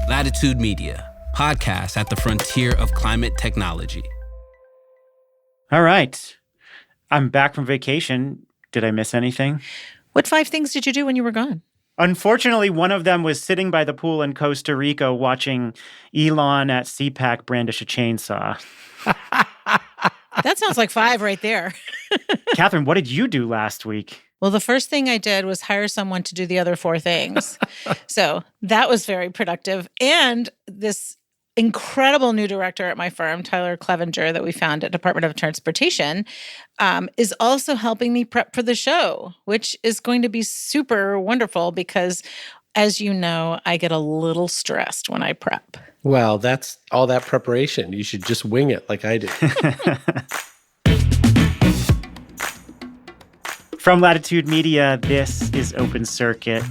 Latitude Media, podcast at the frontier of climate technology. All right. I'm back from vacation. Did I miss anything? What 5 things did you do when you were gone? Unfortunately, one of them was sitting by the pool in Costa Rica watching Elon at CPAC brandish a chainsaw. That sounds like 5 right there. Katherine, what did you do last week? Well, the first thing I did was hire someone to do the other 4 things. So that was very productive. And this incredible new director at my firm, Tyler Clevenger, that we found at Department of Transportation, is also helping me prep for the show, which is going to be super wonderful because, as you know, I get a little stressed when I prep. Well, that's all that preparation. You should just wing it like I did. From Latitude Media, this is Open Circuit.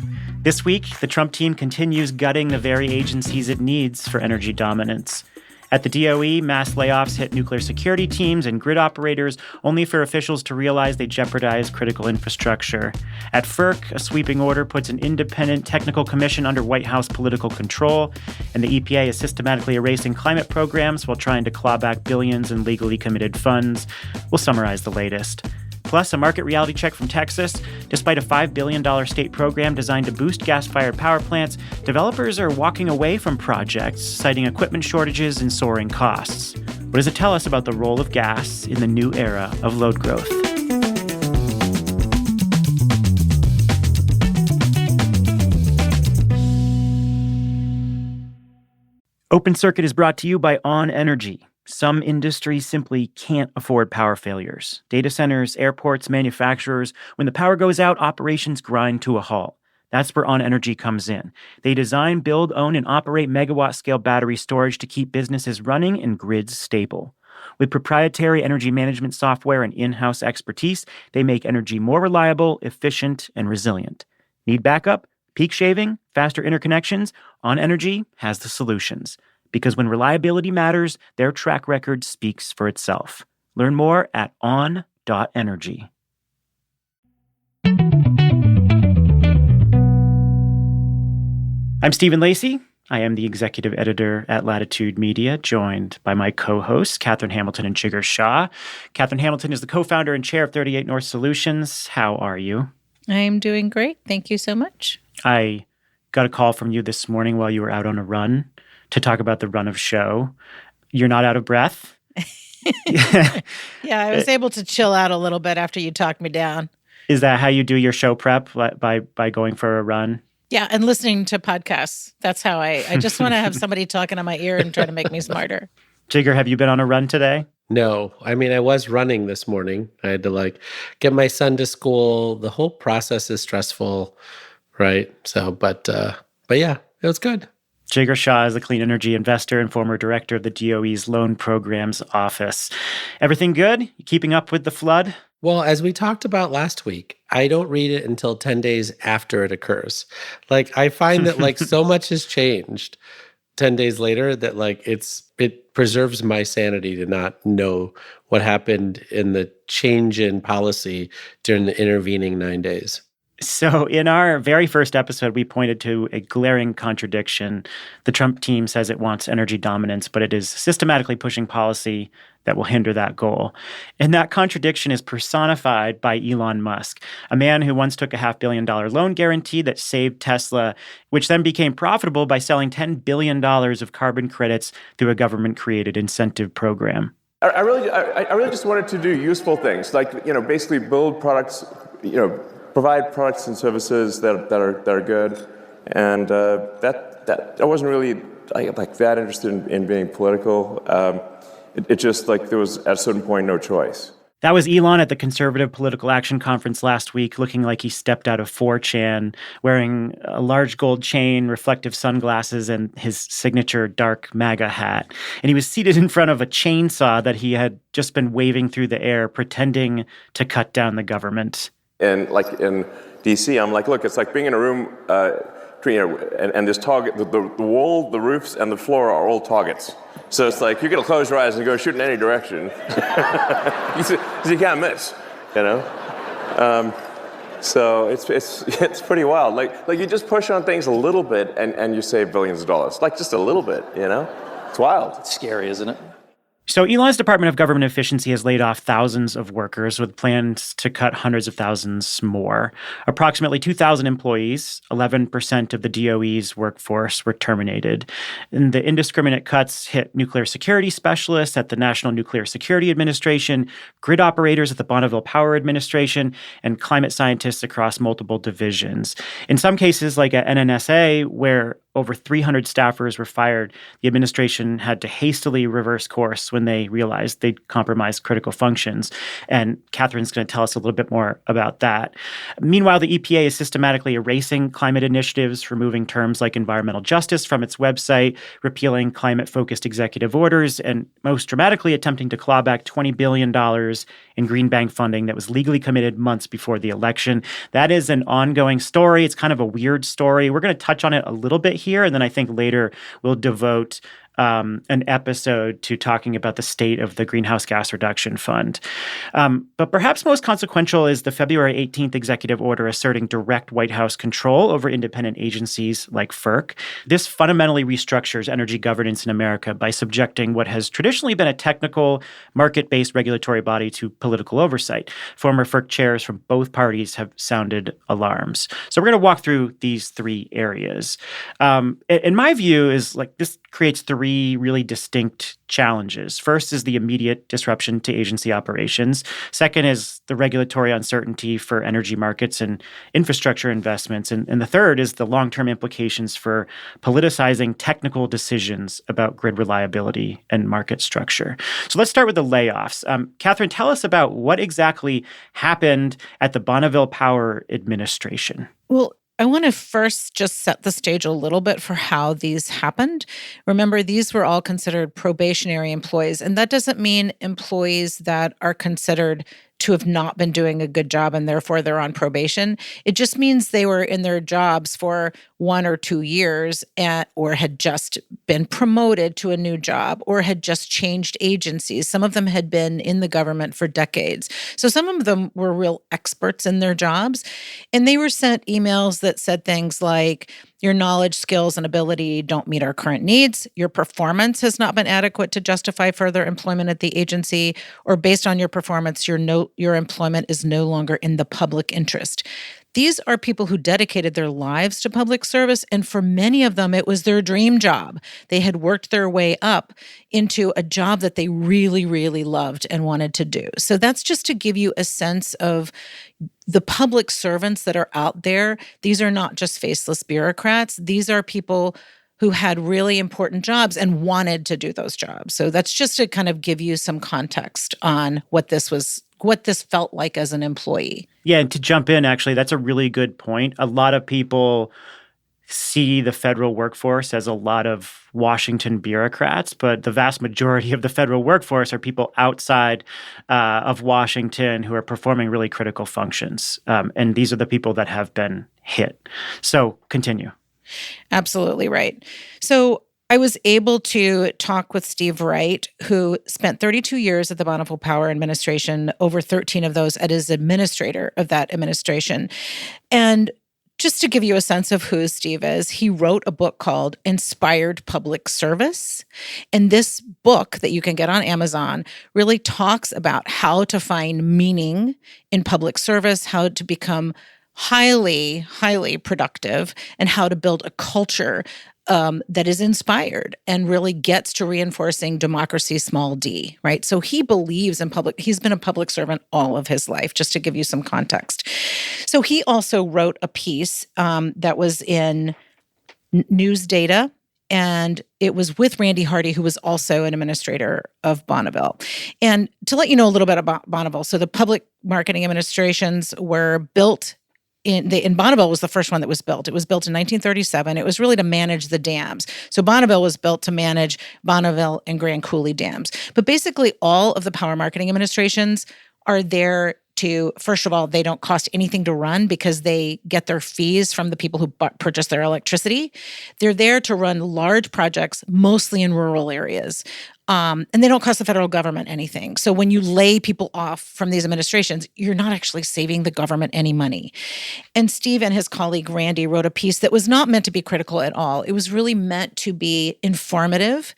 This week, the Trump team continues gutting the very agencies it needs for energy dominance. At the DOE, mass layoffs hit nuclear security teams and grid operators, only for officials to realize they jeopardize critical infrastructure. At FERC, a sweeping order puts an independent technical commission under White House political control, and the EPA is systematically erasing climate programs while trying to claw back billions in legally committed funds. We'll summarize the latest. Plus, a market reality check from Texas. Despite a $5 billion state program designed to boost gas-fired power plants, developers are walking away from projects, citing equipment shortages and soaring costs. What does it tell us about the role of gas in the new era of load growth? Open Circuit is brought to you by On Energy. Some industries simply can't afford power failures. Data centers, airports, manufacturers. When the power goes out, operations grind to a halt. That's where On Energy comes in. They design, build, own, and operate megawatt-scale battery storage to keep businesses running and grids stable. With proprietary energy management software and in-house expertise, they make energy more reliable, efficient, and resilient. Need backup? Peak shaving? Faster interconnections? On Energy has the solutions. Because when reliability matters, their track record speaks for itself. Learn more at on.energy. I'm Stephen Lacey. I am the executive editor at Latitude Media, joined by my co-hosts, Katherine Hamilton and Jigar Shah. Katherine Hamilton is the co-founder and chair of 38 North Solutions. How are you? I'm doing great. Thank you so much. I got a call from you this morning while you were out on a run to talk about the run of show. You're not out of breath? Yeah, I was able to chill out a little bit after you talked me down. Is that how you do your show prep, by going for a run? Yeah, and listening to podcasts. That's how I just want to have somebody talking in my ear and try to make me smarter. Jigar, have you been on a run today? No, I mean, I was running this morning. I had to get my son to school. The whole process is stressful, right? So, but yeah, it was good. Jigar Shah is a clean energy investor and former director of the DOE's Loan Programs Office. Everything good? You keeping up with the flood? Well, as we talked about last week, I don't read it until 10 days after it occurs. I find that so much has changed 10 days later that it preserves my sanity to not know what happened in the change in policy during the intervening 9 days. So in our very first episode, we pointed to a glaring contradiction. The Trump team says it wants energy dominance, but it is systematically pushing policy that will hinder that goal. And that contradiction is personified by Elon Musk, a man who once took a $500 million loan guarantee that saved Tesla, which then became profitable by selling $10 billion of carbon credits through a government-created incentive program. I really just wanted to do useful things, basically build products, provide products and services that are good, and that I wasn't really that interested in being political. It just there was at a certain point no choice. That was Elon at the Conservative Political Action Conference last week, looking like he stepped out of 4chan, wearing a large gold chain, reflective sunglasses, and his signature dark MAGA hat. And he was seated in front of a chainsaw that he had just been waving through the air, pretending to cut down the government. And in DC, I'm look, it's like being in a room, and this target, the wall, the roofs, and the floor are all targets. So it's you're gonna close your eyes and go shoot in any direction, because you can't miss, So it's pretty wild. Like you just push on things a little bit and you save billions of dollars. Like just a little bit, you know? It's wild. It's scary, isn't it? So Elon's Department of Government Efficiency has laid off thousands of workers with plans to cut hundreds of thousands more. Approximately 2,000 employees, 11% of the DOE's workforce, were terminated. And the indiscriminate cuts hit nuclear security specialists at the National Nuclear Security Administration, grid operators at the Bonneville Power Administration, and climate scientists across multiple divisions. In some cases, like at NNSA, where over 300 staffers were fired, the administration had to hastily reverse course when they realized they'd compromised critical functions. And Katherine's going to tell us a little bit more about that. Meanwhile, the EPA is systematically erasing climate initiatives, removing terms like environmental justice from its website, repealing climate-focused executive orders, and most dramatically attempting to claw back $20 billion in green bank funding that was legally committed months before the election. That is an ongoing story. It's kind of a weird story. We're going to touch on it a little bit here, and then I think later we'll devote an episode to talking about the state of the Greenhouse Gas Reduction Fund. But perhaps most consequential is the February 18th executive order asserting direct White House control over independent agencies like FERC. This fundamentally restructures energy governance in America by subjecting what has traditionally been a technical, market-based regulatory body to political oversight. Former FERC chairs from both parties have sounded alarms. So we're going to walk through these three areas. In my view, is like this creates three really distinct challenges. First is the immediate disruption to agency operations. Second is the regulatory uncertainty for energy markets and infrastructure investments. And the third is the long-term implications for politicizing technical decisions about grid reliability and market structure. So let's start with the layoffs. Katherine, tell us about what exactly happened at the Bonneville Power Administration. Well, I want to first just set the stage a little bit for how these happened. Remember, these were all considered probationary employees, and that doesn't mean employees that are considered to have not been doing a good job and therefore they're on probation. It just means they were in their jobs for 1 or 2 years or had just been promoted to a new job or had just changed agencies. Some of them had been in the government for decades. So some of them were real experts in their jobs. And they were sent emails that said things like, your knowledge, skills, and ability don't meet our current needs. Your performance has not been adequate to justify further employment at the agency, or based on your performance, your employment is no longer in the public interest. These are people who dedicated their lives to public service, and for many of them, it was their dream job. They had worked their way up into a job that they really, really loved and wanted to do. So that's just to give you a sense of the public servants that are out there. These are not just faceless bureaucrats. These are people who had really important jobs and wanted to do those jobs. So that's just to kind of give you some context on what this felt like as an employee. Yeah, and to jump in, actually, that's a really good point. A lot of people see the federal workforce as a lot of Washington bureaucrats, but the vast majority of the federal workforce are people outside of Washington who are performing really critical functions. And these are the people that have been hit. So continue. Absolutely right. So I was able to talk with Steve Wright, who spent 32 years at the Bonneville Power Administration, over 13 of those as administrator of that administration. And just to give you a sense of who Steve is, he wrote a book called Inspired Public Service. And this book that you can get on Amazon really talks about how to find meaning in public service, how to become highly, highly productive, and how to build a culture that is inspired and really gets to reinforcing democracy, small d, right? So he believes in he's been a public servant all of his life, just to give you some context. So he also wrote a piece that was in News Data, and it was with Randy Hardy, who was also an administrator of Bonneville. And to let you know a little bit about Bonneville, so the public marketing administrations were built in Bonneville was the first one that was built. It was built in 1937. It was really to manage the dams. So Bonneville was built to manage Bonneville and Grand Coulee dams. But basically all of the power marketing administrations are there to, first of all, they don't cost anything to run because they get their fees from the people who purchase their electricity. They're there to run large projects, mostly in rural areas. And they don't cost the federal government anything. So when you lay people off from these administrations, you're not actually saving the government any money. And Steve and his colleague Randy wrote a piece that was not meant to be critical at all. It was really meant to be informative,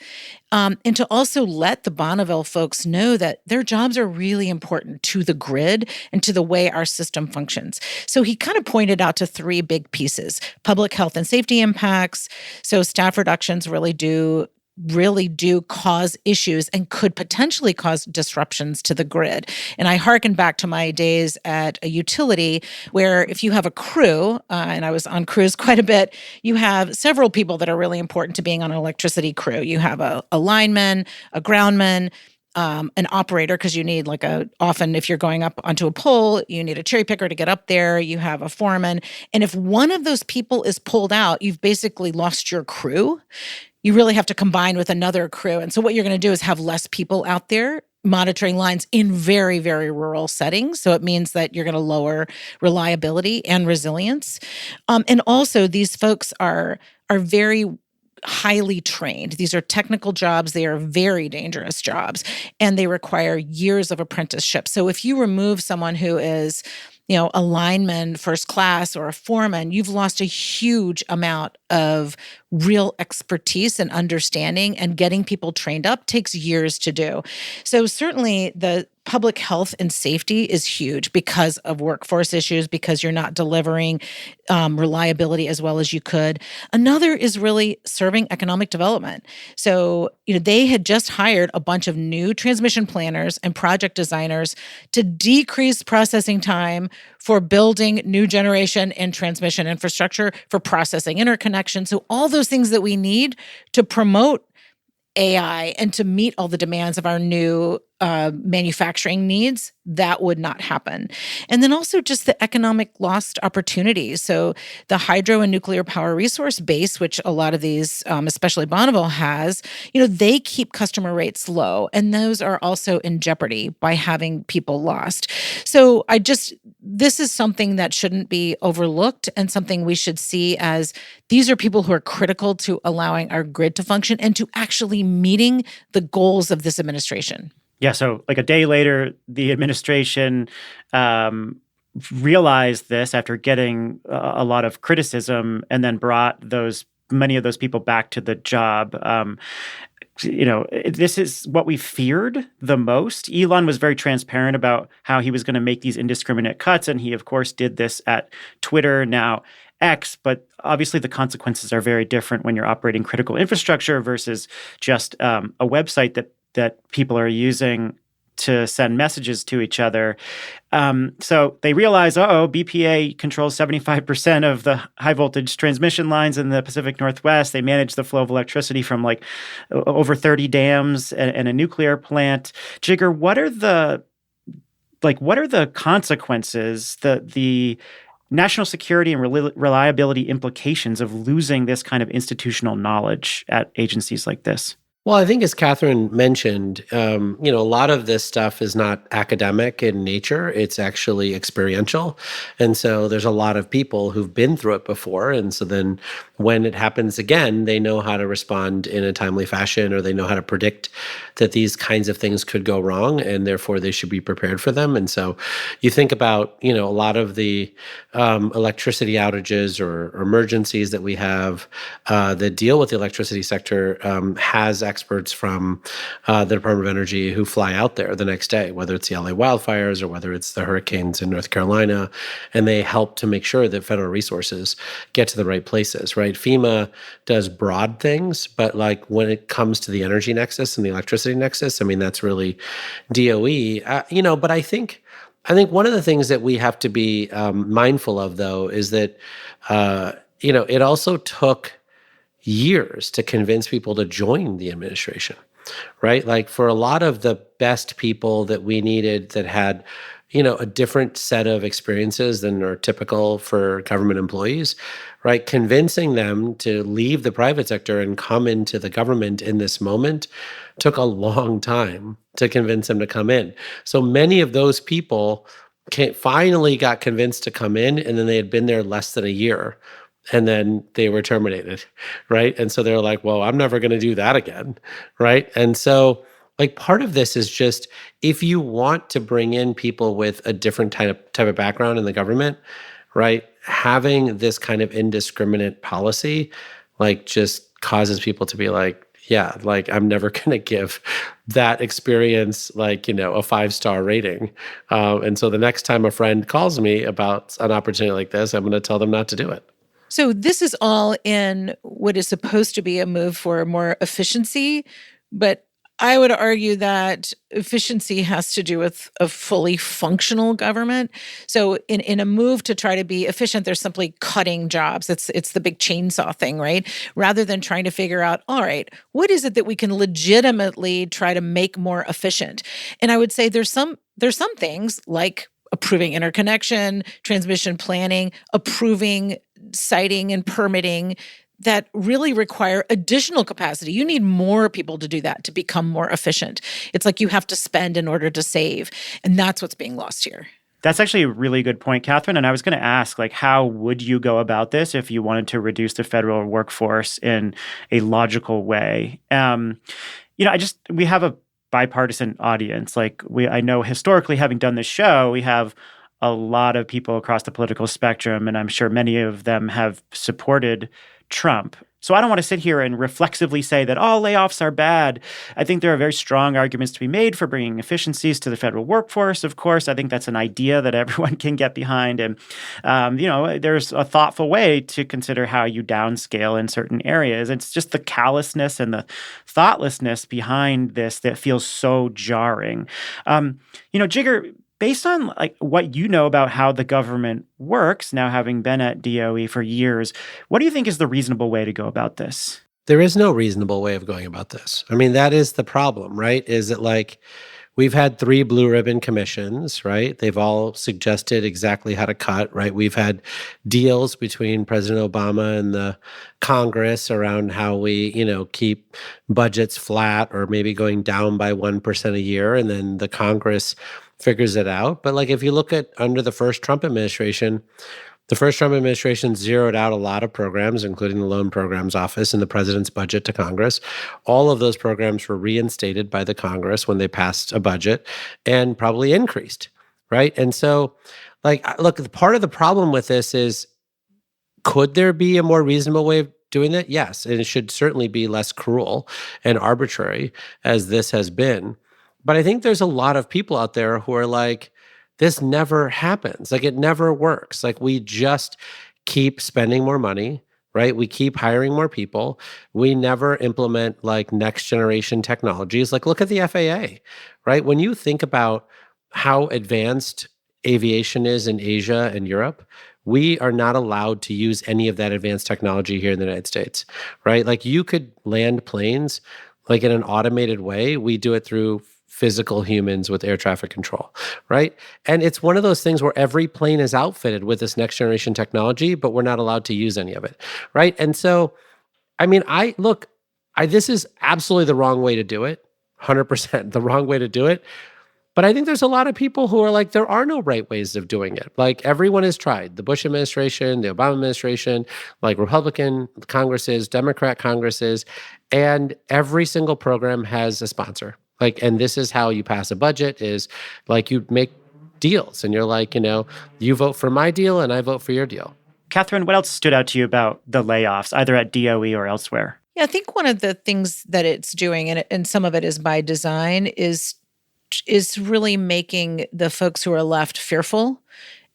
and to also let the Bonneville folks know that their jobs are really important to the grid and to the way our system functions. So he kind of pointed out to three big pieces: public health and safety impacts. So staff reductions really do cause issues and could potentially cause disruptions to the grid. And I hearken back to my days at a utility where if you have a crew, and I was on crews quite a bit, you have several people that are really important to being on an electricity crew. You have a lineman, a groundman, an operator, because you need often if you're going up onto a pole, you need a cherry picker to get up there. You have a foreman. And if one of those people is pulled out, you've basically lost your crew. You really have to combine with another crew. And so what you're going to do is have less people out there monitoring lines in very, very rural settings. So it means that you're going to lower reliability and resilience. And also these folks are very highly trained. These are technical jobs. They are very dangerous jobs, and they require years of apprenticeship. So if you remove someone who is, a lineman first class or a foreman, you've lost a huge amount of real expertise and understanding, and getting people trained up takes years to do. So certainly the public health and safety is huge because of workforce issues, because you're not delivering reliability as well as you could. Another is really serving economic development. So, they had just hired a bunch of new transmission planners and project designers to decrease processing time for building new generation and transmission infrastructure, for processing interconnection. So all those things that we need to promote AI and to meet all the demands of our new manufacturing needs, that would not happen. And then also just the economic lost opportunities. So the hydro and nuclear power resource base, which a lot of these, especially Bonneville has, they keep customer rates low. And those are also in jeopardy by having people lost. So this is something that shouldn't be overlooked, and something we should see as these are people who are critical to allowing our grid to function and to actually meeting the goals of this administration. Yeah, so a day later, the administration realized this after getting a lot of criticism, and then brought many of those people back to the job. This is what we feared the most. Elon was very transparent about how he was going to make these indiscriminate cuts, and he, of course, did this at Twitter, now X, but obviously the consequences are very different when you're operating critical infrastructure versus just a website that people are using to send messages to each other. So they realize, BPA controls 75% of the high voltage transmission lines in the Pacific Northwest. They manage the flow of electricity from over 30 dams and a nuclear plant. Jigar, what are the consequences, the national security and reliability implications of losing this kind of institutional knowledge at agencies like this? Well, I think as Katherine mentioned, a lot of this stuff is not academic in nature. It's actually experiential. And so there's a lot of people who've been through it before. And so then when it happens again, they know how to respond in a timely fashion, or they know how to predict that these kinds of things could go wrong, and therefore they should be prepared for them. And so you think about, a lot of the electricity outages or emergencies that we have that deal with the electricity sector has experts from the Department of Energy who fly out there the next day, whether it's the LA wildfires or whether it's the hurricanes in North Carolina, and they help to make sure that federal resources get to the right places, right? FEMA does broad things, but when it comes to the energy nexus and the electricity nexus, that's really DOE, but I think one of the things that we have to be mindful of, though, is that, it also took years to convince people to join the administration, right? For a lot of the best people that we needed that had, a different set of experiences than are typical for government employees, right? Convincing them to leave the private sector and come into the government in this moment took a long time to convince them to come in. So many of those people finally got convinced to come in, and then they had been there less than a year. and then they were terminated, right? And so they're like, well, I'm never going to do that again, right? And so like part of this is just if you want to bring in people with a different type of background in the government, right? Having this kind of indiscriminate policy like just causes people to be like, yeah, like I'm never going to give that experience like, a 5-star rating. And so the next time a friend calls me about an opportunity like this, I'm going to tell them not to do it. So this is all in what is supposed to be a move for more efficiency, but I would argue that efficiency has to do with a fully functional government. So in a move to try to be efficient, there's simply cutting jobs. It's the big chainsaw thing, right? Rather than trying to figure out, all right, what is it that we can legitimately try to make more efficient? And I would say there's some things like approving interconnection, transmission planning, approving siting and permitting that really require additional capacity. You need more people to do that to become more efficient. It's like you have to spend in order to save. And that's what's being lost here. That's actually a really good point, Katherine. And I was going to ask, like, how would you go about this if you wanted to reduce the federal workforce in a logical way? We have a bipartisan audience. I know historically, having done this show, we have a lot of people across the political spectrum, and I'm sure many of them have supported Trump. So I don't want to sit here and reflexively say that all layoffs are bad. I think there are very strong arguments to be made for bringing efficiencies to the federal workforce. Of course, I think that's an idea that everyone can get behind. And, there's a thoughtful way to consider how you downscale in certain areas. It's just the callousness and the thoughtlessness behind this that feels so jarring. Jigar, based on what you know about how the government works, now having been at DOE for years, what do you think is the reasonable way to go about this? There is no reasonable way of going about this. I mean, that is the problem, right? Is that we've had 3 blue ribbon commissions, right? They've all suggested exactly how to cut, right? We've had deals between President Obama and the Congress around how we, keep budgets flat or maybe going down by 1% a year. And then the Congress figures it out. But if you look at under the first Trump administration, the first Trump administration zeroed out a lot of programs, including the Loan Programs Office and the president's budget to Congress. All of those programs were reinstated by the Congress when they passed a budget and probably increased, right? And so, look, part of the problem with this is, could there be a more reasonable way of doing that? Yes, and it should certainly be less cruel and arbitrary as this has been. But I think there's a lot of people out there who are like, this never happens. It never works. We just keep spending more money, right? We keep hiring more people. We never implement next generation technologies. Look at the FAA, right? When you think about how advanced aviation is in Asia and Europe, we are not allowed to use any of that advanced technology here in the United States, right? You could land planes in an automated way. We do it through physical humans with air traffic control, right? And it's one of those things where every plane is outfitted with this next generation technology, but we're not allowed to use any of it, right? And so, this is absolutely the wrong way to do it, 100% the wrong way to do it. But I think there's a lot of people who are there are no right ways of doing it. Everyone has tried. The Bush administration, the Obama administration, Republican Congresses, Democrat Congresses, and every single program has a sponsor. And this is how you pass a budget is you make deals and you're you vote for my deal and I vote for your deal. Katherine, what else stood out to you about the layoffs, either at DOE or elsewhere? Yeah, I think one of the things that it's doing, and some of it is by design, is really making the folks who are left fearful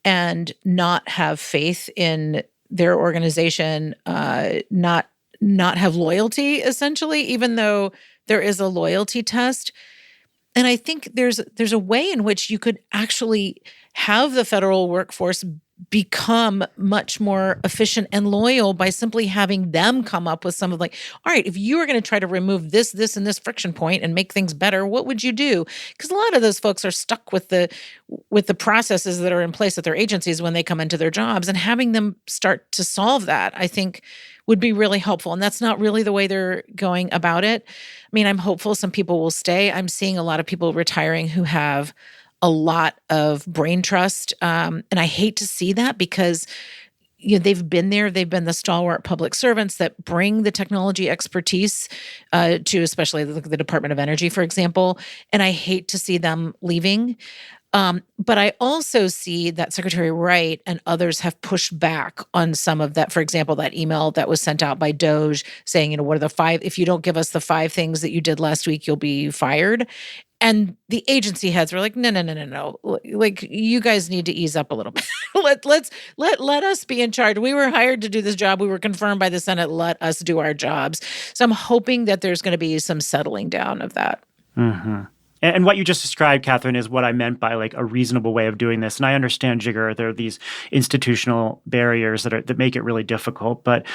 and not have faith in their organization, not have loyalty, essentially, even though there is a loyalty test. And I think there's a way in which you could actually have the federal workforce become much more efficient and loyal by simply having them come up with some of all right, if you were going to try to remove this, and this friction point and make things better, what would you do? Because a lot of those folks are stuck with the processes that are in place at their agencies when they come into their jobs, and having them start to solve that, I think, would be really helpful. And that's not really the way they're going about it. I mean, I'm hopeful some people will stay. I'm seeing a lot of people retiring who have a lot of brain trust. And I hate to see that because, they've been there. They've been the stalwart public servants that bring the technology expertise to especially the Department of Energy, for example. And I hate to see them leaving. But I also see that Secretary Wright and others have pushed back on some of that. For example, that email that was sent out by Doge saying, what are the 5, if you don't give us the 5 things that you did last week, you'll be fired. And the agency heads were like, no. Like, you guys need to ease up a little bit. let us be in charge. We were hired to do this job. We were confirmed by the Senate. Let us do our jobs. So I'm hoping that there's going to be some settling down of that. Mm-hmm. And what you just described, Katherine, is what I meant by like a reasonable way of doing this. And I understand, Jigar, there are these institutional barriers that make it really difficult. But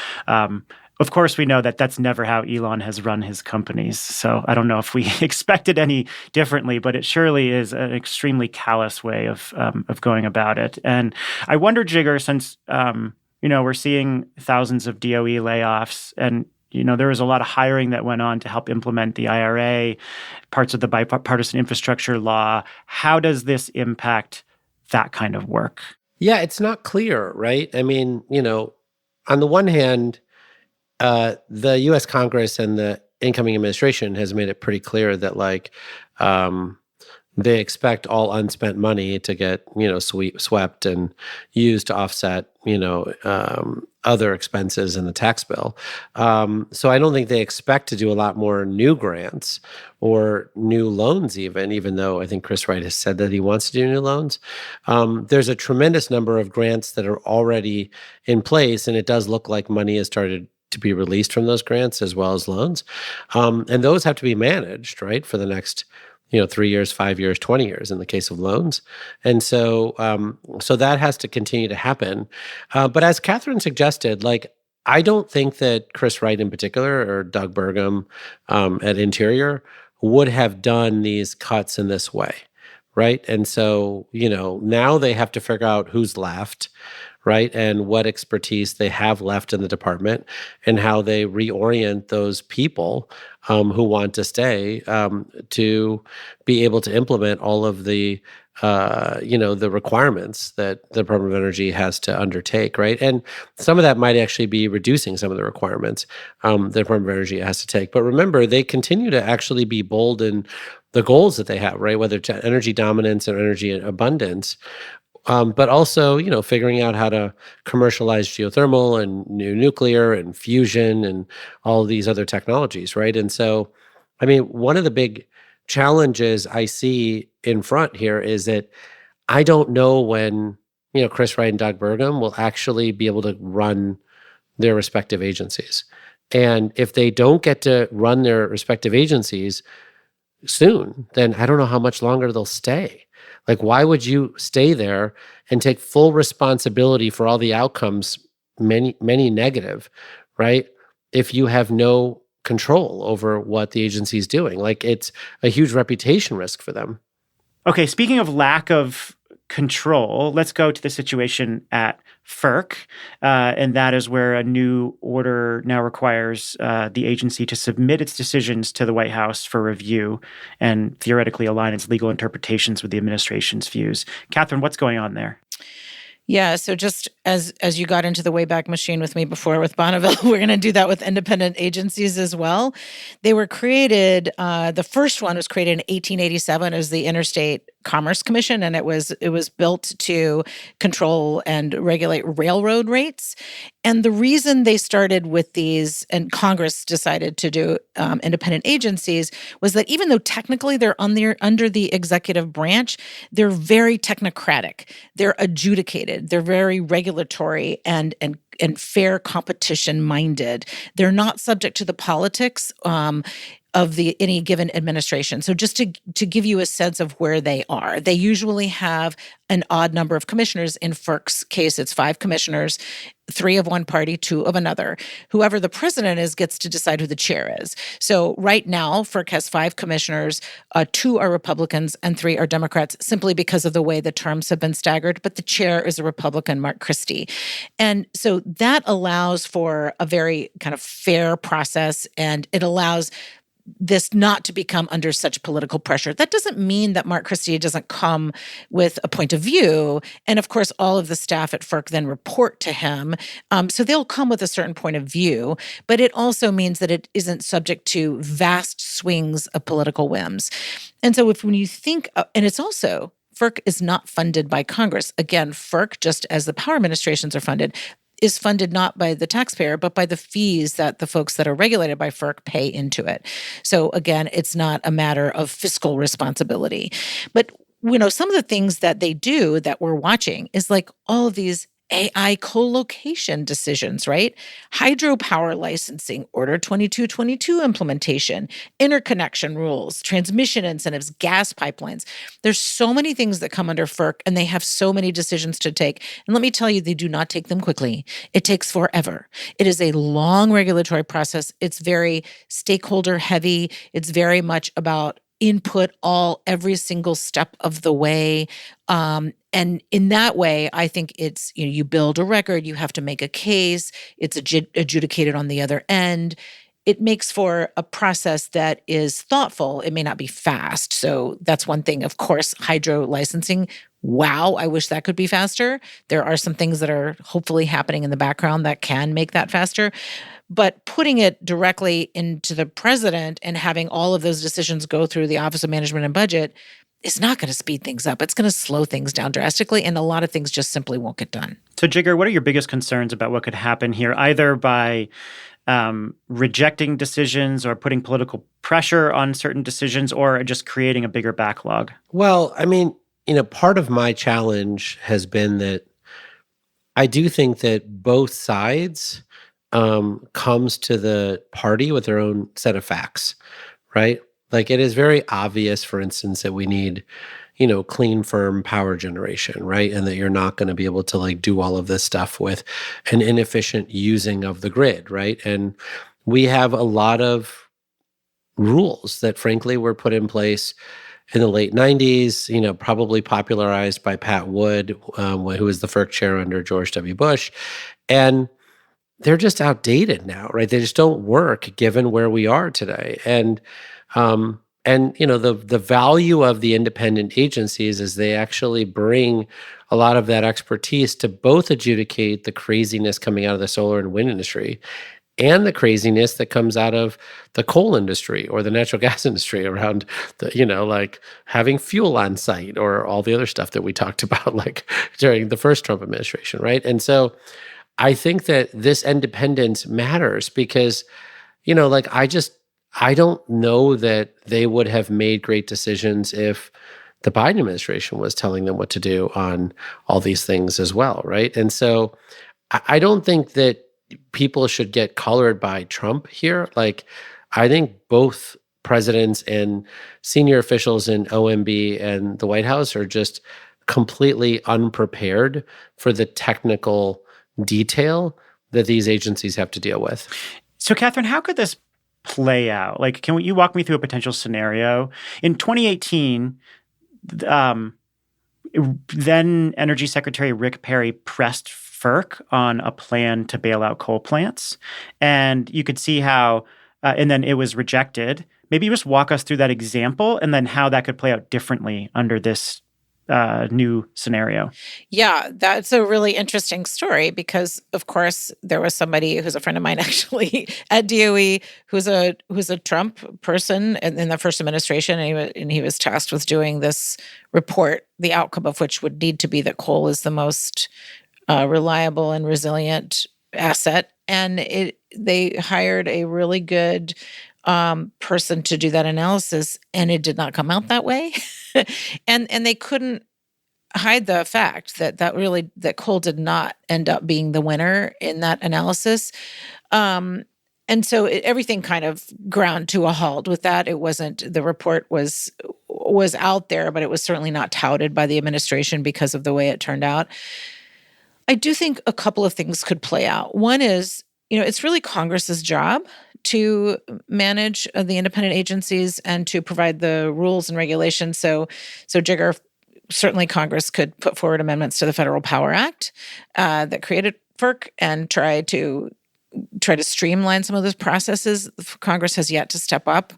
of course, we know that that's never how Elon has run his companies. So I don't know if we expected any differently, but it surely is an extremely callous way of going about it. And I wonder, Jigar, since we're seeing thousands of DOE layoffs, and there was a lot of hiring that went on to help implement the IRA, parts of the bipartisan infrastructure law. How does this impact that kind of work? Yeah, it's not clear, right? I mean, on the one hand, the U.S. Congress and the incoming administration has made it pretty clear that, they expect all unspent money to get, swept and used to offset, other expenses in the tax bill. So I don't think they expect to do a lot more new grants or new loans even though I think Chris Wright has said that he wants to do new loans. There's a tremendous number of grants that are already in place, and it does look like money has started to be released from those grants as well as loans. And those have to be managed, right, for the next 3 years, 5 years, 20 years in the case of loans. And so that has to continue to happen. But as Katherine suggested, I don't think that Chris Wright in particular or Doug Burgum at Interior would have done these cuts in this way, right? And so, now they have to figure out who's left, right? And what expertise they have left in the department and how they reorient those people who want to stay to be able to implement all of the, the requirements that the Department of Energy has to undertake, right? And some of that might actually be reducing some of the requirements the Department of Energy has to take. But remember, they continue to actually be bold in the goals that they have, right? Whether it's energy dominance or energy abundance. But also, figuring out how to commercialize geothermal and new nuclear and fusion and all of these other technologies, right? And so, one of the big challenges I see in front here is that I don't know when, Chris Wright and Doug Burgum will actually be able to run their respective agencies. And if they don't get to run their respective agencies soon, then I don't know how much longer they'll stay. Why would you stay there and take full responsibility for all the outcomes, many negative, right? If you have no control over what the agency is doing, it's a huge reputation risk for them. Okay, speaking of lack of control, let's go to the situation at FERC, and that is where a new order now requires the agency to submit its decisions to the White House for review and theoretically align its legal interpretations with the administration's views. Katherine, what's going on there? Yeah, so just as you got into the Wayback Machine with me before with Bonneville, we're going to do that with independent agencies as well. They were created, the first one was created in 1887 as the Interstate Commerce Commission, and it was built to control and regulate railroad rates. And the reason they started with these, and Congress decided to do independent agencies, was that even though technically they're under the executive branch, they're very technocratic. They're adjudicated. They're very regulatory and fair competition minded. They're not subject to the politics of any given administration. So just to give you a sense of where they are, they usually have an odd number of commissioners. In FERC's case, it's 5 commissioners, 3 of one party, 2 of another. Whoever the president is gets to decide who the chair is. So right now, FERC has 5 commissioners, 2 are Republicans and 3 are Democrats, simply because of the way the terms have been staggered. But the chair is a Republican, Mark Christie. And so that allows for a very kind of fair process, and it allows this not to become under such political pressure. That doesn't mean that Mark Christie doesn't come with a point of view. And of course, all of the staff at FERC then report to him. So they'll come with a certain point of view, but it also means that it isn't subject to vast swings of political whims. And so when you think, and it's also, FERC is not funded by Congress. Again, FERC, just as the power administrations are funded, is funded not by the taxpayer, but by the fees that the folks that are regulated by FERC pay into it. So again, it's not a matter of fiscal responsibility. But, some of the things that they do that we're watching is like all of these AI co-location decisions, right? Hydropower licensing, Order 2222 implementation, interconnection rules, transmission incentives, gas pipelines. There's so many things that come under FERC, and they have so many decisions to take. And let me tell you, they do not take them quickly. It takes forever. It is a long regulatory process. It's very stakeholder heavy. It's very much about input every single step of the way. And in that way, I think it's, you build a record, you have to make a case, it's adjudicated on the other end. It makes for a process that is thoughtful. It may not be fast. So that's one thing. Of course, hydro licensing, wow, I wish that could be faster. There are some things that are hopefully happening in the background that can make that faster. But putting it directly into the president and having all of those decisions go through the Office of Management and Budget is not going to speed things up. It's going to slow things down drastically, and a lot of things just simply won't get done. So, Jigar, what are your biggest concerns about what could happen here, either by rejecting decisions or putting political pressure on certain decisions, or just creating a bigger backlog? Well, I mean, part of my challenge has been that I do think that both sides comes to the party with their own set of facts, right? Like, it is very obvious, for instance, that we need, clean, firm power generation, right? And that you're not going to be able to do all of this stuff with an inefficient using of the grid, right? And we have a lot of rules that frankly were put in place in the late 90s, probably popularized by Pat Wood, who was the FERC chair under George W. Bush. And they're just outdated now, right? They just don't work given where we are today. And the value of the independent agencies is they actually bring a lot of that expertise to both adjudicate the craziness coming out of the solar and wind industry and the craziness that comes out of the coal industry or the natural gas industry around having fuel on site or all the other stuff that we talked about during the first Trump administration, right? And so I think that this independence matters because, I don't know that they would have made great decisions if the Biden administration was telling them what to do on all these things as well, right? And so I don't think that people should get colored by Trump here. I think both presidents and senior officials in OMB and the White House are just completely unprepared for the technical detail that these agencies have to deal with. So, Katherine, how could this play out? Can you walk me through a potential scenario? In 2018, then Energy Secretary Rick Perry pressed FERC on a plan to bail out coal plants. And you could see how, and then it was rejected. Maybe you just walk us through that example and then how that could play out differently under this new scenario. Yeah, that's a really interesting story because, of course, there was somebody who's a friend of mine actually at DOE who's a Trump person in the first administration, and he was tasked with doing this report, the outcome of which would need to be that coal is the most reliable and resilient asset, and they hired a really good person to do that analysis, and it did not come out that way. and they couldn't hide the fact that coal did not end up being the winner in that analysis. And so everything kind of ground to a halt with that. It wasn't, the report was out there, but it was certainly not touted by the administration because of the way it turned out. I do think a couple of things could play out. One is, it's really Congress's job to manage the independent agencies and to provide the rules and regulations. So Jigar, certainly Congress could put forward amendments to the Federal Power Act that created FERC and try to try to streamline some of those processes. Congress has yet to step up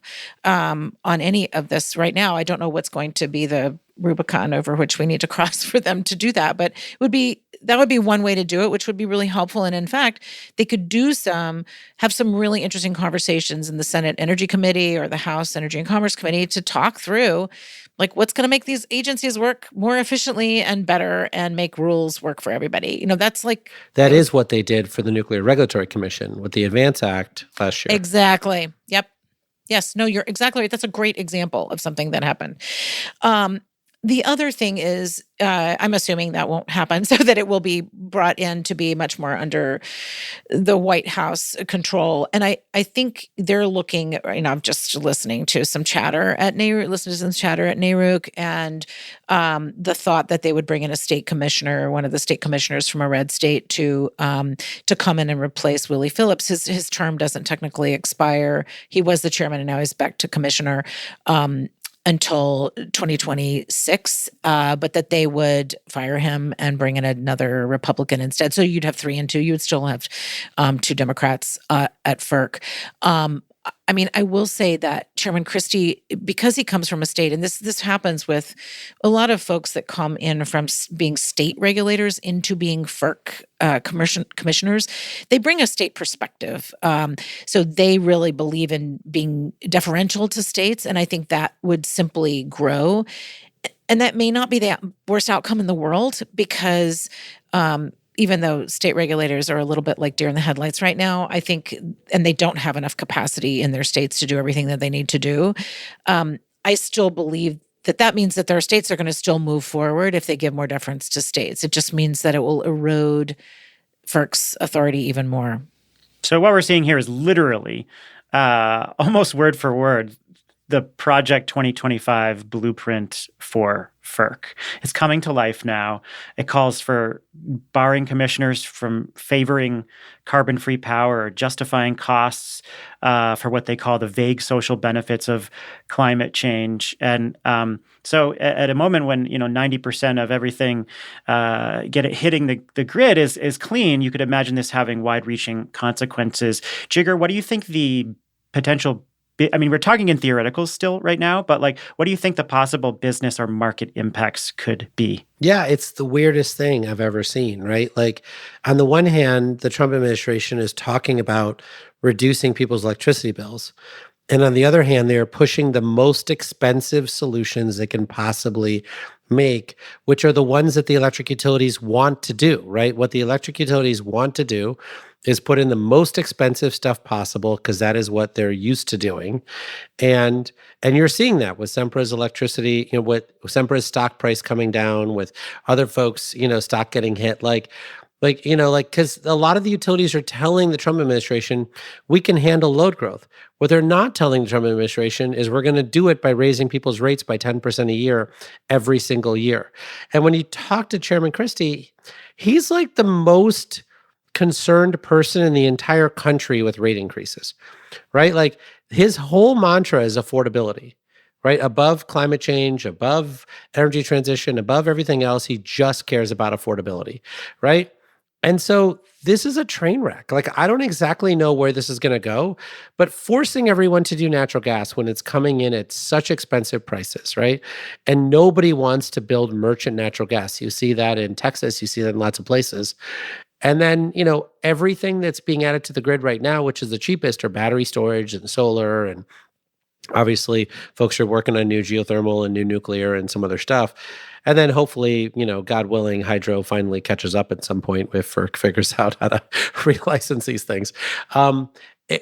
on any of this right now. I don't know what's going to be the Rubicon over which we need to cross for them to do that, but that would be one way to do it, which would be really helpful. And in fact, they could have some really interesting conversations in the Senate Energy Committee or the House Energy and Commerce Committee to talk through like what's going to make these agencies work more efficiently and better and make rules work for everybody. That is what they did for the Nuclear Regulatory Commission with the Advance Act last year. Exactly. Yep. Yes. No, you're exactly right. That's a great example of something that happened. The other thing is, I'm assuming that won't happen, so that it will be brought in to be much more under the White House control. And I think they're looking, I'm just listening to some chatter at NARUC, listening to some chatter at NARUC, and the thought that they would bring in a state commissioner, one of the state commissioners from a red state to come in and replace Willie Phillips. His term doesn't technically expire. He was the chairman and now he's back to commissioner. Until 2026, but that they would fire him and bring in another Republican instead. So you'd have 3 and 2. You would still have 2 Democrats at FERC. I will say that Chairman Christie, because he comes from a state, and this happens with a lot of folks that come in from being state regulators into being FERC commissioners, they bring a state perspective. So they really believe in being deferential to states, and I think that would simply grow. And that may not be the worst outcome in the world because even though state regulators are a little bit like deer in the headlights right now, I think, and they don't have enough capacity in their states to do everything that they need to do, I still believe that means that their states are going to still move forward if they give more deference to states. It just means that it will erode FERC's authority even more. So what we're seeing here is literally, almost word for word, the Project 2025 blueprint for FERC. It's coming to life now. It calls for barring commissioners from favoring carbon-free power or justifying costs for what they call the vague social benefits of climate change. And so at a moment when 90% of everything hitting the grid is clean, you could imagine this having wide-reaching consequences. Jigar, what do you think the potential we're talking in theoreticals still right now, but what do you think the possible business or market impacts could be? Yeah, it's the weirdest thing I've ever seen, right? On the one hand, the Trump administration is talking about reducing people's electricity bills. And on the other hand, they're pushing the most expensive solutions they can possibly make, which are the ones that the electric utilities want to do, right? What the electric utilities want to do is put in the most expensive stuff possible because that is what they're used to doing. And you're seeing that with Sempra's electricity, with Sempra's stock price coming down, with other folks, stock getting hit. Because a lot of the utilities are telling the Trump administration, we can handle load growth. What they're not telling the Trump administration is we're going to do it by raising people's rates by 10% a year every single year. And when you talk to Chairman Christie, he's like the most concerned person in the entire country with rate increases, right? His whole mantra is affordability, right? Above climate change, above energy transition, above everything else, he just cares about affordability, right? And so this is a train wreck. I don't exactly know where this is going to go, but forcing everyone to do natural gas when it's coming in at such expensive prices, right? And nobody wants to build merchant natural gas. You see that in Texas, you see that in lots of places. And then, everything that's being added to the grid right now, which is the cheapest, are battery storage and solar. And obviously, folks are working on new geothermal and new nuclear and some other stuff. And then hopefully, God willing, hydro finally catches up at some point if FERC figures out how to relicense these things.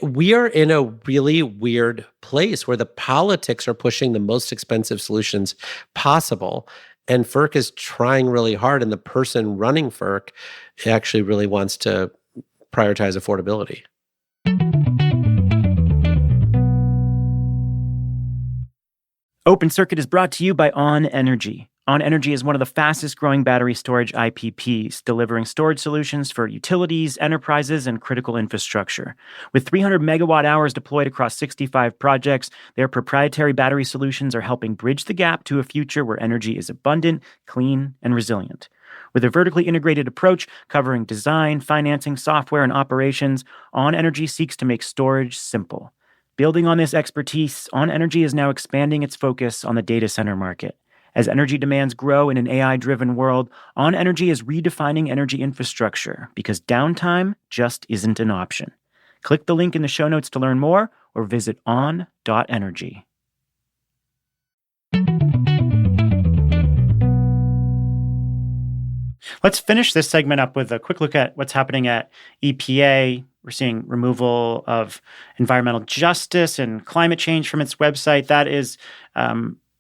We are in a really weird place where the politics are pushing the most expensive solutions possible. And FERC is trying really hard, and the person running FERC actually really wants to prioritize affordability. Open Circuit is brought to you by On Energy. On Energy is one of the fastest growing battery storage IPPs, delivering storage solutions for utilities, enterprises, and critical infrastructure. With 300 megawatt hours deployed across 65 projects, their proprietary battery solutions are helping bridge the gap to a future where energy is abundant, clean, and resilient. With a vertically integrated approach covering design, financing, software, and operations, On Energy seeks to make storage simple. Building on this expertise, On Energy is now expanding its focus on the data center market. As energy demands grow in an AI-driven world, On Energy is redefining energy infrastructure because downtime just isn't an option. Click the link in the show notes to learn more or visit on.energy. Let's finish this segment up with a quick look at what's happening at EPA. We're seeing removal of environmental justice and climate change from its website. That is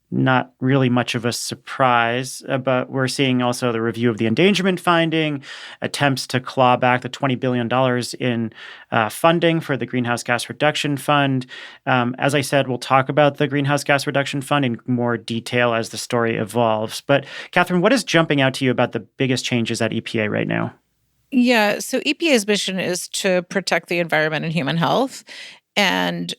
not really much of a surprise, but we're seeing also the review of the endangerment finding, attempts to claw back the $20 billion in funding for the Greenhouse Gas Reduction Fund. As I said, we'll talk about the Greenhouse Gas Reduction Fund in more detail as the story evolves. But Katherine, what is jumping out to you about the biggest changes at EPA right now? Yeah, so EPA's mission is to protect the environment and human health. And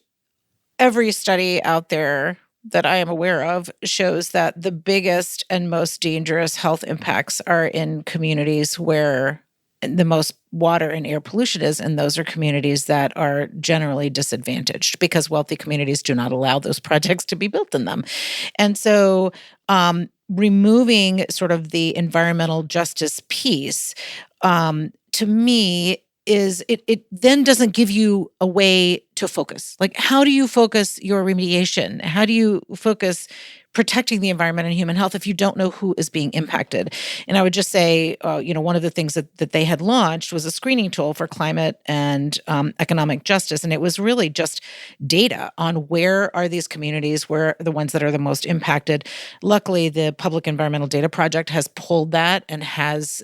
every study out there that I am aware of shows that the biggest and most dangerous health impacts are in communities where the most water and air pollution is, and those are communities that are generally disadvantaged because wealthy communities do not allow those projects to be built in them. And so removing sort of the environmental justice piece, to me, is it then doesn't give you a way to focus. Like, how do you focus your remediation? How do you focus protecting the environment and human health if you don't know who is being impacted? And I would just say, one of the things that they had launched was a screening tool for climate and economic justice. And it was really just data on where are these communities, where are the ones that are the most impacted. Luckily, the Public Environmental Data Project has pulled that and has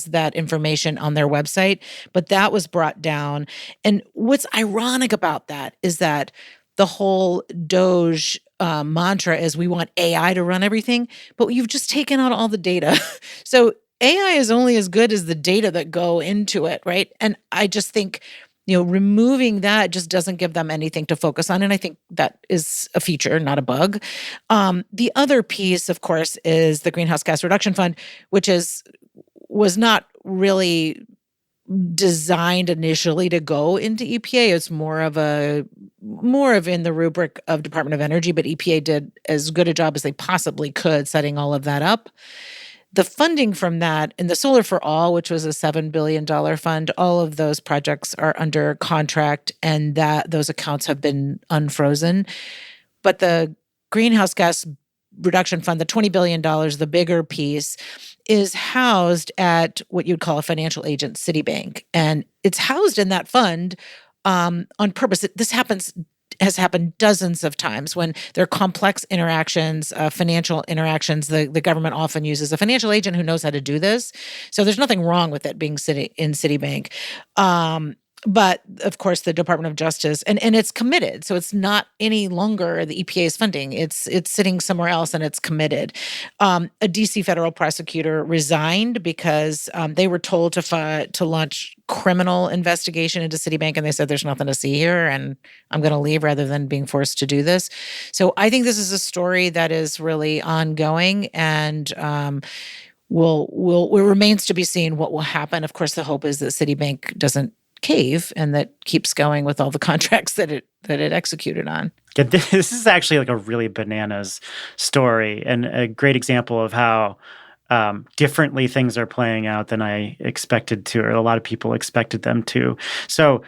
that information on their website. But that was brought down. And what's ironic about that is that the whole Doge mantra is we want AI to run everything, but you've just taken out all the data. So AI is only as good as the data that go into it, right? And I just think, removing that just doesn't give them anything to focus on. And I think that is a feature, not a bug. The other piece, of course, is the Greenhouse Gas Reduction Fund, which was not really designed initially to go into EPA. It's more of in the rubric of Department of Energy, but EPA did as good a job as they possibly could setting all of that up. The funding from that and the Solar for All, which was a $7 billion fund, all of those projects are under contract and those accounts have been unfrozen. But the Greenhouse Gas Reduction Fund, the $20 billion, the bigger piece, is housed at what you'd call a financial agent, Citibank. And it's housed in that fund on purpose. This has happened dozens of times when there are complex interactions, financial interactions. The government often uses a financial agent who knows how to do this. So there's nothing wrong with it being in Citibank. But of course, the Department of Justice, and it's committed. So it's not any longer the EPA's funding. It's sitting somewhere else and it's committed. A DC federal prosecutor resigned because they were told to launch criminal investigation into Citibank, and they said there's nothing to see here, and I'm going to leave rather than being forced to do this. So I think this is a story that is really ongoing, and it remains to be seen what will happen. Of course, the hope is that Citibank doesn't cave and that keeps going with all the contracts that it executed on. Yeah, this is actually like a really bananas story and a great example of how differently things are playing out than I expected to, or a lot of people expected them to. So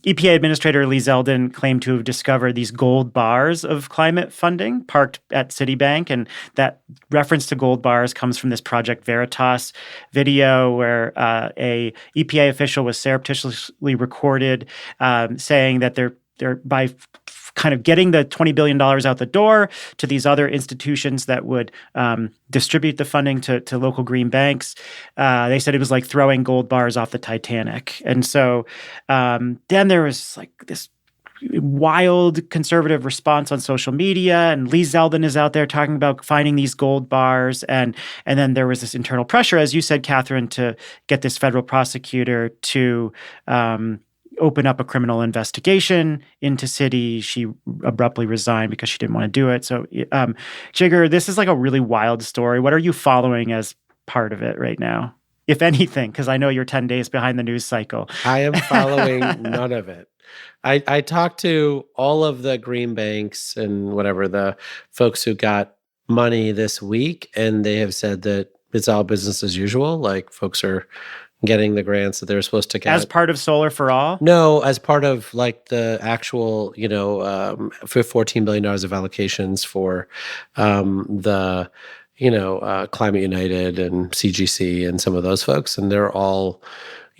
EPA Administrator Lee Zeldin claimed to have discovered these gold bars of climate funding parked at Citibank. And that reference to gold bars comes from this Project Veritas video where a EPA official was surreptitiously recorded saying that they're by kind of getting the $20 billion out the door to these other institutions that would distribute the funding to local green banks. They said it was like throwing gold bars off the Titanic. And so then there was like this wild conservative response on social media, and Lee Zeldin is out there talking about finding these gold bars. And then there was this internal pressure, as you said, Katherine, to get this federal prosecutor to open up a criminal investigation into Citi. She abruptly resigned because she didn't want to do it. So, Jigar, this is like a really wild story. What are you following as part of it right now, if anything? Because I know you're 10 days behind the news cycle. I am following none of it. I talked to all of the green banks and whatever, the folks who got money this week, and they have said that it's all business as usual. Like, folks are getting the grants that they're supposed to get. As part of Solar for All? No, as part of like the actual, for $14 billion of allocations for the, Climate United and CGC and some of those folks. And they're all,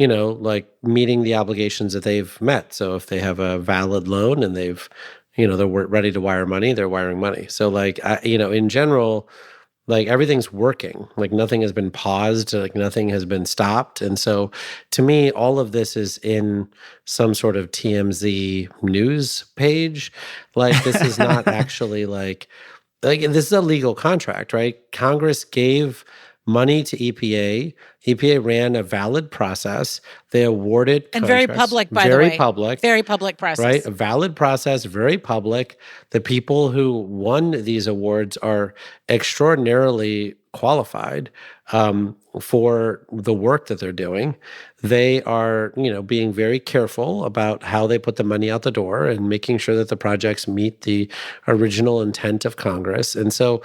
like meeting the obligations that they've met. So if they have a valid loan and they've, they're ready to wire money, they're wiring money. So like, in general, like everything's working, like nothing has been paused, like nothing has been stopped. And so to me, all of this is in some sort of TMZ news page. Like, this is not actually like this is a legal contract, right? Congress gave money to EPA. EPA ran a valid process. They awarded and contracts. Very public, by the way. Very public process. Right? A valid process, very public. The people who won these awards are extraordinarily qualified for the work that they're doing. They are, being very careful about how they put the money out the door and making sure that the projects meet the original intent of Congress. And so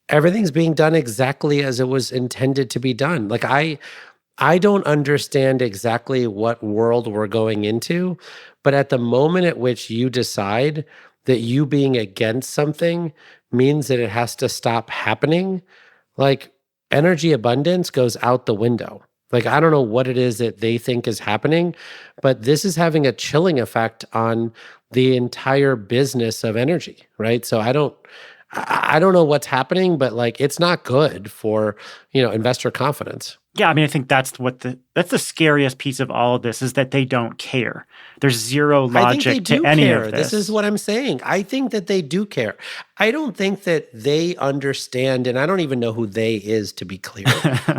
everything's being done exactly as it was intended to be done. Like, I don't understand exactly what world we're going into, but at the moment at which you decide that you being against something means that it has to stop happening, like, energy abundance goes out the window. Like, I don't know what it is that they think is happening, but this is having a chilling effect on the entire business of energy, right? So I don't know what's happening, but like, it's not good for, investor confidence. Yeah, I mean, I think that's the scariest piece of all of this, is that they don't care. There's zero logic to any of this. This is what I'm saying. I think that they do care. I don't think that they understand, and I don't even know who they is, to be clear.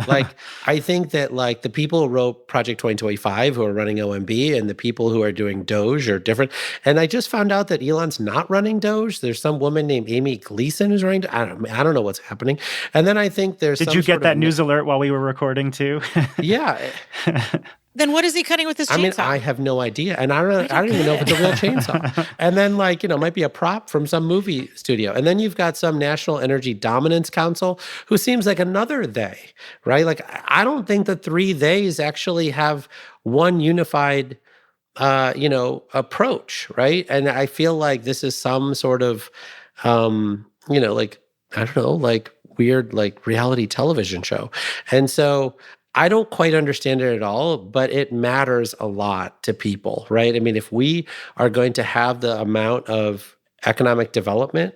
Like, I think that like the people who wrote Project 2025 who are running OMB and the people who are doing Doge are different. And I just found out that Elon's not running Doge. There's some woman named Amy Gleason who's running. I don't know what's happening. And then I think there's. Did you get that news alert while we were recording too? Yeah. Then what is he cutting with his chainsaw? I mean, I have no idea. And I don't even know if it's a real chainsaw. And then like, it might be a prop from some movie studio. And then you've got some National Energy Dominance Council who seems like another they, right? Like, I don't think the three theys actually have one unified, approach, right? And I feel like this is some sort of, like, I don't know, like weird, like reality television show. And so I don't quite understand it at all, but it matters a lot to people, right? I mean, if we are going to have the amount of economic development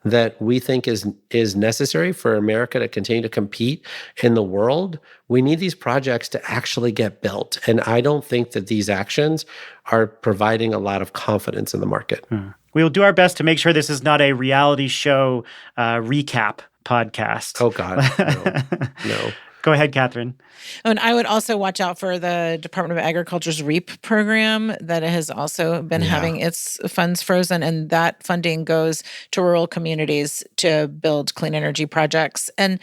that we think is necessary for America to continue to compete in the world, we need these projects to actually get built. And I don't think that these actions are providing a lot of confidence in the market. We will do our best to make sure this is not a reality show recap podcast. Oh, God, no. Go ahead, Katherine. And I would also watch out for the Department of Agriculture's REAP program that has also been having its funds frozen. And that funding goes to rural communities to build clean energy projects. And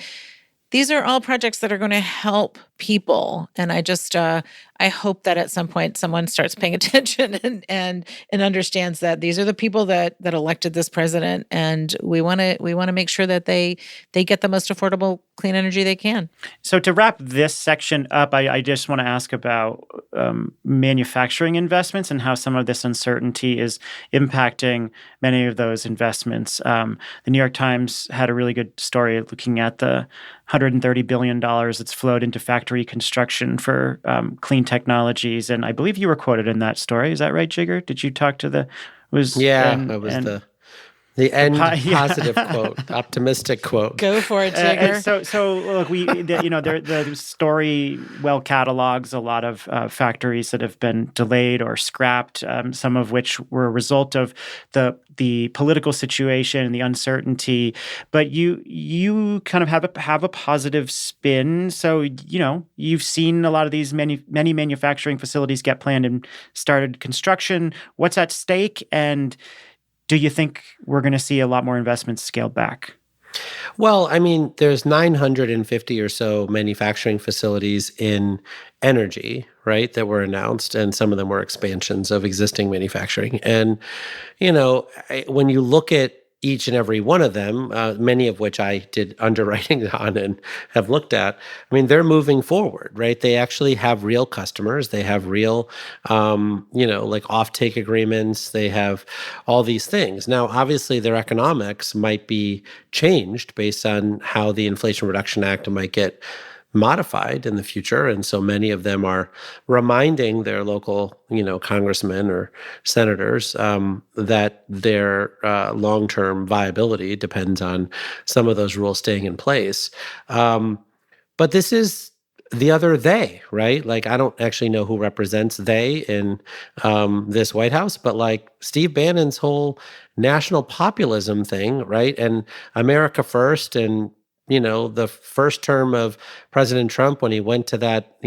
these are all projects that are going to help people. And I just, I hope that at some point someone starts paying attention and understands that these are the people that elected this president, and we want to make sure that they get the most affordable clean energy they can. So to wrap this section up, I just want to ask about manufacturing investments and how some of this uncertainty is impacting many of those investments. The New York Times had a really good story looking at the $130 billion that's flowed into factory construction for clean technologies. And I believe you were quoted in that story. Is that right, Jigar? Did you talk to the... The end positive quote, optimistic quote. Go for it, Jigar. So look, the story well catalogs a lot of factories that have been delayed or scrapped, some of which were a result of the political situation and the uncertainty. But you kind of have a positive spin. So you've seen a lot of these many manufacturing facilities get planned and started construction. What's at stake, and do you think we're going to see a lot more investments scaled back? Well, I mean, there's 950 or so manufacturing facilities in energy, right, that were announced, and some of them were expansions of existing manufacturing. And, when you look at each and every one of them, many of which I did underwriting on and have looked at, I mean, they're moving forward, right? They actually have real customers. They have real, like offtake agreements. They have all these things. Now, obviously, their economics might be changed based on how the Inflation Reduction Act might get modified in the future. And so many of them are reminding their local, congressmen or senators that their long-term viability depends on some of those rules staying in place. But this is the other they, right? Like, I don't actually know who represents they in this White House, but like Steve Bannon's whole national populism thing, right? And America First, and the first term of President Trump when he went to that,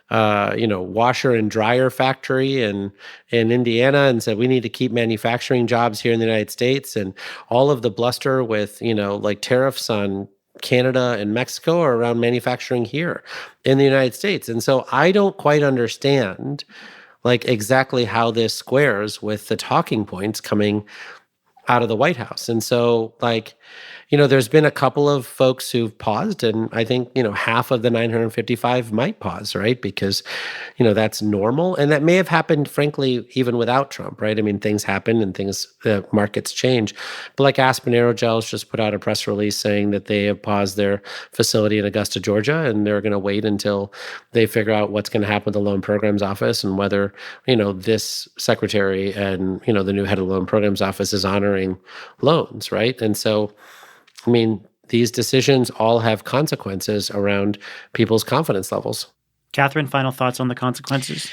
washer and dryer factory in Indiana and said, we need to keep manufacturing jobs here in the United States. And all of the bluster with, like tariffs on Canada and Mexico are around manufacturing here in the United States. And so I don't quite understand like exactly how this squares with the talking points coming out of the White House. And so there's been a couple of folks who've paused, and I think, half of the 955 might pause, right? Because, that's normal. And that may have happened, frankly, even without Trump, right? I mean, things happen and markets change. But like Aspen Aerogels just put out a press release saying that they have paused their facility in Augusta, Georgia, and they're going to wait until they figure out what's going to happen with the Loan Programs Office and whether, this secretary and, the new head of the Loan Programs Office is honoring loans, right? And so, I mean, these decisions all have consequences around people's confidence levels. Katherine, final thoughts on the consequences?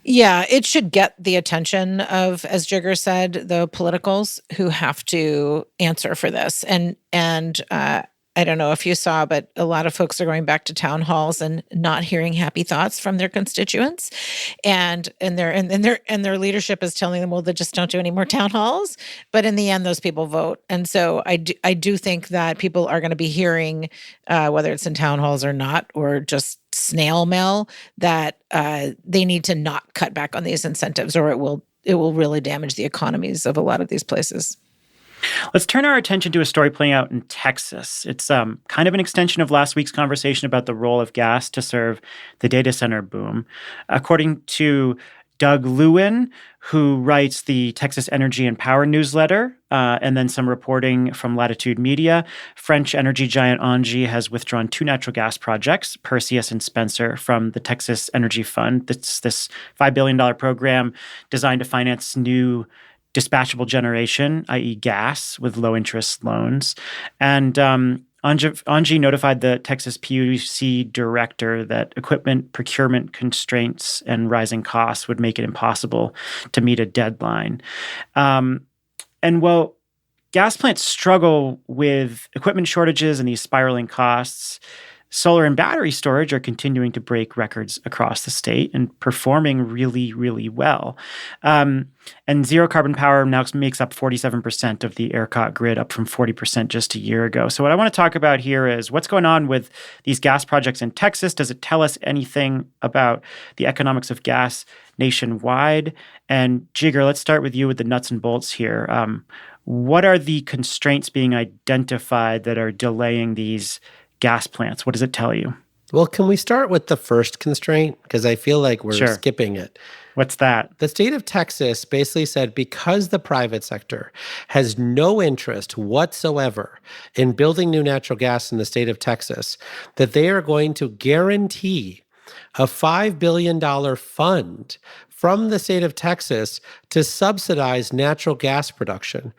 Yeah, it should get the attention of, as Jigar said, the politicals who have to answer for this. And I don't know if you saw, but a lot of folks are going back to town halls and not hearing happy thoughts from their constituents, and their leadership is telling them, well, they just don't do any more town halls. But in the end, those people vote, and so I do think that people are going to be hearing, whether it's in town halls or not, or just snail mail, that they need to not cut back on these incentives, or it will really damage the economies of a lot of these places. Let's turn our attention to a story playing out in Texas. It's kind of an extension of last week's conversation about the role of gas to serve the data center boom. According to Doug Lewin, who writes the Texas Energy and Power newsletter, and then some reporting from Latitude Media, French energy giant Engie has withdrawn 2 natural gas projects, Perseus and Spencer, from the Texas Energy Fund. It's this $5 billion program designed to finance new dispatchable generation, i.e. gas, with low-interest loans. And Engie notified the Texas PUC director that equipment procurement constraints and rising costs would make it impossible to meet a deadline. And while gas plants struggle with equipment shortages and these spiraling costs, solar and battery storage are continuing to break records across the state and performing really, really well. And zero carbon power now makes up 47% of the ERCOT grid, up from 40% just a year ago. So what I want to talk about here is what's going on with these gas projects in Texas. Does it tell us anything about the economics of gas nationwide? And Jigar, let's start with you with the nuts and bolts here. What are the constraints being identified that are delaying these gas plants? What does it tell you? Well, can we start with the first constraint? Because I feel like we're skipping it. What's that? The state of Texas basically said because the private sector has no interest whatsoever in building new natural gas in the state of Texas, that they are going to guarantee a $5 billion fund from the state of Texas to subsidize natural gas production,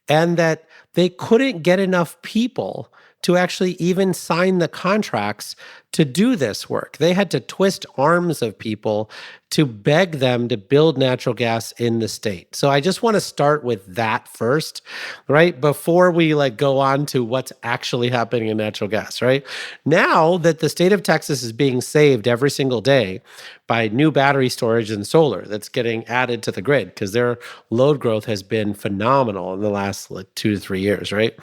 and that they couldn't get enough people to actually even sign the contracts to do this work. They had to twist arms of people to beg them to build natural gas in the state. So I just want to start with that first, right? Before we go on to what's actually happening in natural gas, right? Now that the state of Texas is being saved every single day by new battery storage and solar that's getting added to the grid, because their load growth has been phenomenal in the last 2 to 3 years, right?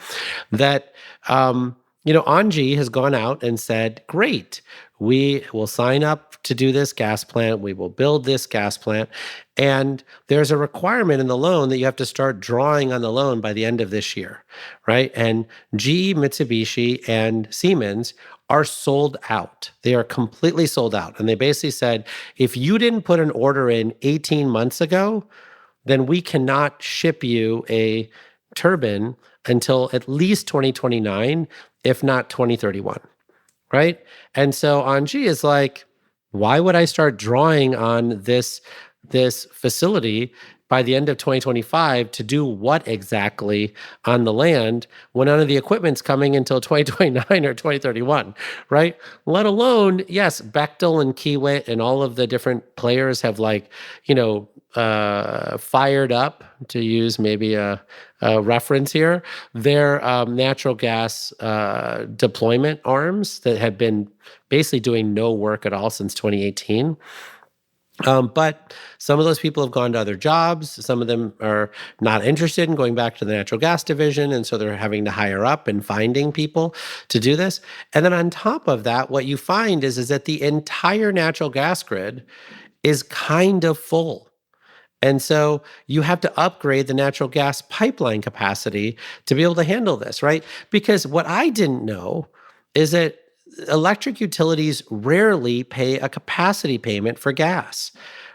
That, Angie has gone out and said, great, we will sign up to do this gas plant. We will build this gas plant. And there's a requirement in the loan that you have to start drawing on the loan by the end of this year, right? And GE, Mitsubishi, and Siemens are sold out. They are completely sold out. And they basically said, if you didn't put an order in 18 months ago, then we cannot ship you a turbine until at least 2029, if not 2031, right? And so Angie is like, why would I start drawing on this facility by the end of 2025 to do what exactly on the land when none of the equipment's coming until 2029 or 2031, right? Let alone, yes, Bechtel and Kiewit and all of the different players have fired up, to use maybe a reference here, their natural gas deployment arms that have been basically doing no work at all since 2018. But some of those people have gone to other jobs. Some of them are not interested in going back to the natural gas division. And so they're having to hire up and finding people to do this. And then on top of that, what you find is that the entire natural gas grid is kind of full. And so you have to upgrade the natural gas pipeline capacity to be able to handle this, right? Because what I didn't know is that electric utilities rarely pay a capacity payment for gas,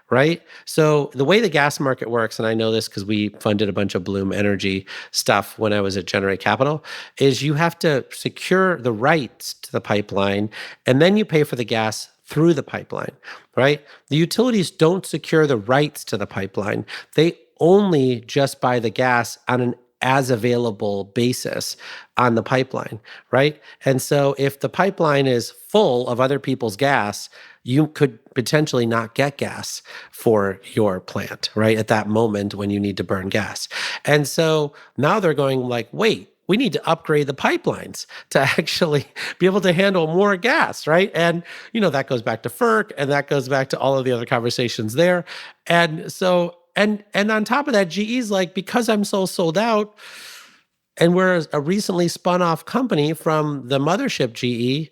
right? So the way the gas market works, and I know this because we funded a bunch of Bloom Energy stuff when I was at Generate Capital, is you have to secure the rights to the pipeline, and then you pay for the gas through the pipeline, right? The utilities don't secure the rights to the pipeline. They only just buy the gas on an as available basis on the pipeline, right? And so if the pipeline is full of other people's gas, you could potentially not get gas for your plant, right? At that moment when you need to burn gas. And so now they're going wait, we need to upgrade the pipelines to actually be able to handle more gas, right? And, that goes back to FERC, and that goes back to all of the other conversations there. And so, and on top of that, GE's because I'm so sold out, and we're a recently spun off company from the mothership GE,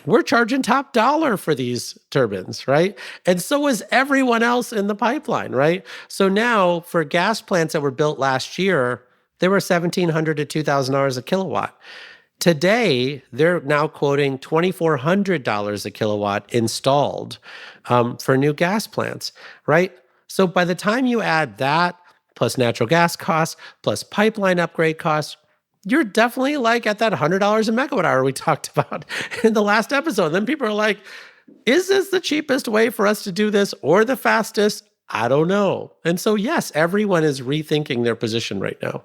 we're charging top dollar for these turbines, right? And so is everyone else in the pipeline, right? So now for gas plants that were built last year, they were $1,700 to $2,000 a kilowatt. Today, they're now quoting $2,400 a kilowatt installed for new gas plants, right? So by the time you add that, plus natural gas costs, plus pipeline upgrade costs, you're definitely at that $100 a megawatt hour we talked about in the last episode. And then people are like, is this the cheapest way for us to do this or the fastest? I don't know. And so, yes, everyone is rethinking their position right now.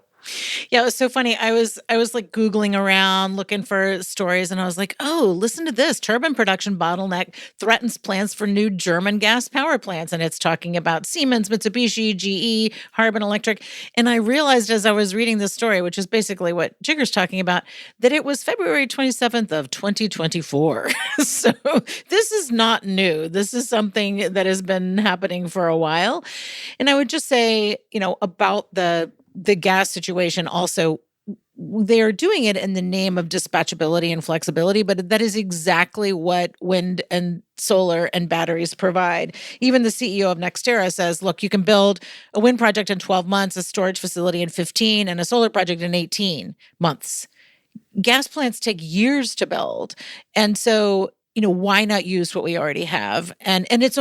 Yeah, it was so funny. I was Googling around looking for stories, and I was like, oh, listen to this. Turbine production bottleneck threatens plans for new German gas power plants. And it's talking about Siemens, Mitsubishi, GE, Harbin Electric. And I realized as I was reading this story, which is basically what Jigar's talking about, that it was February 27th of 2024. So this is not new. This is something that has been happening for a while. And I would just say, about the gas situation also, they are doing it in the name of dispatchability and flexibility, but that is exactly what wind and solar and batteries provide. Even the CEO of NextEra says, look, you can build a wind project in 12 months, a storage facility in 15, and a solar project in 18 months. Gas plants take years to build. And so, why not use what we already have? And it's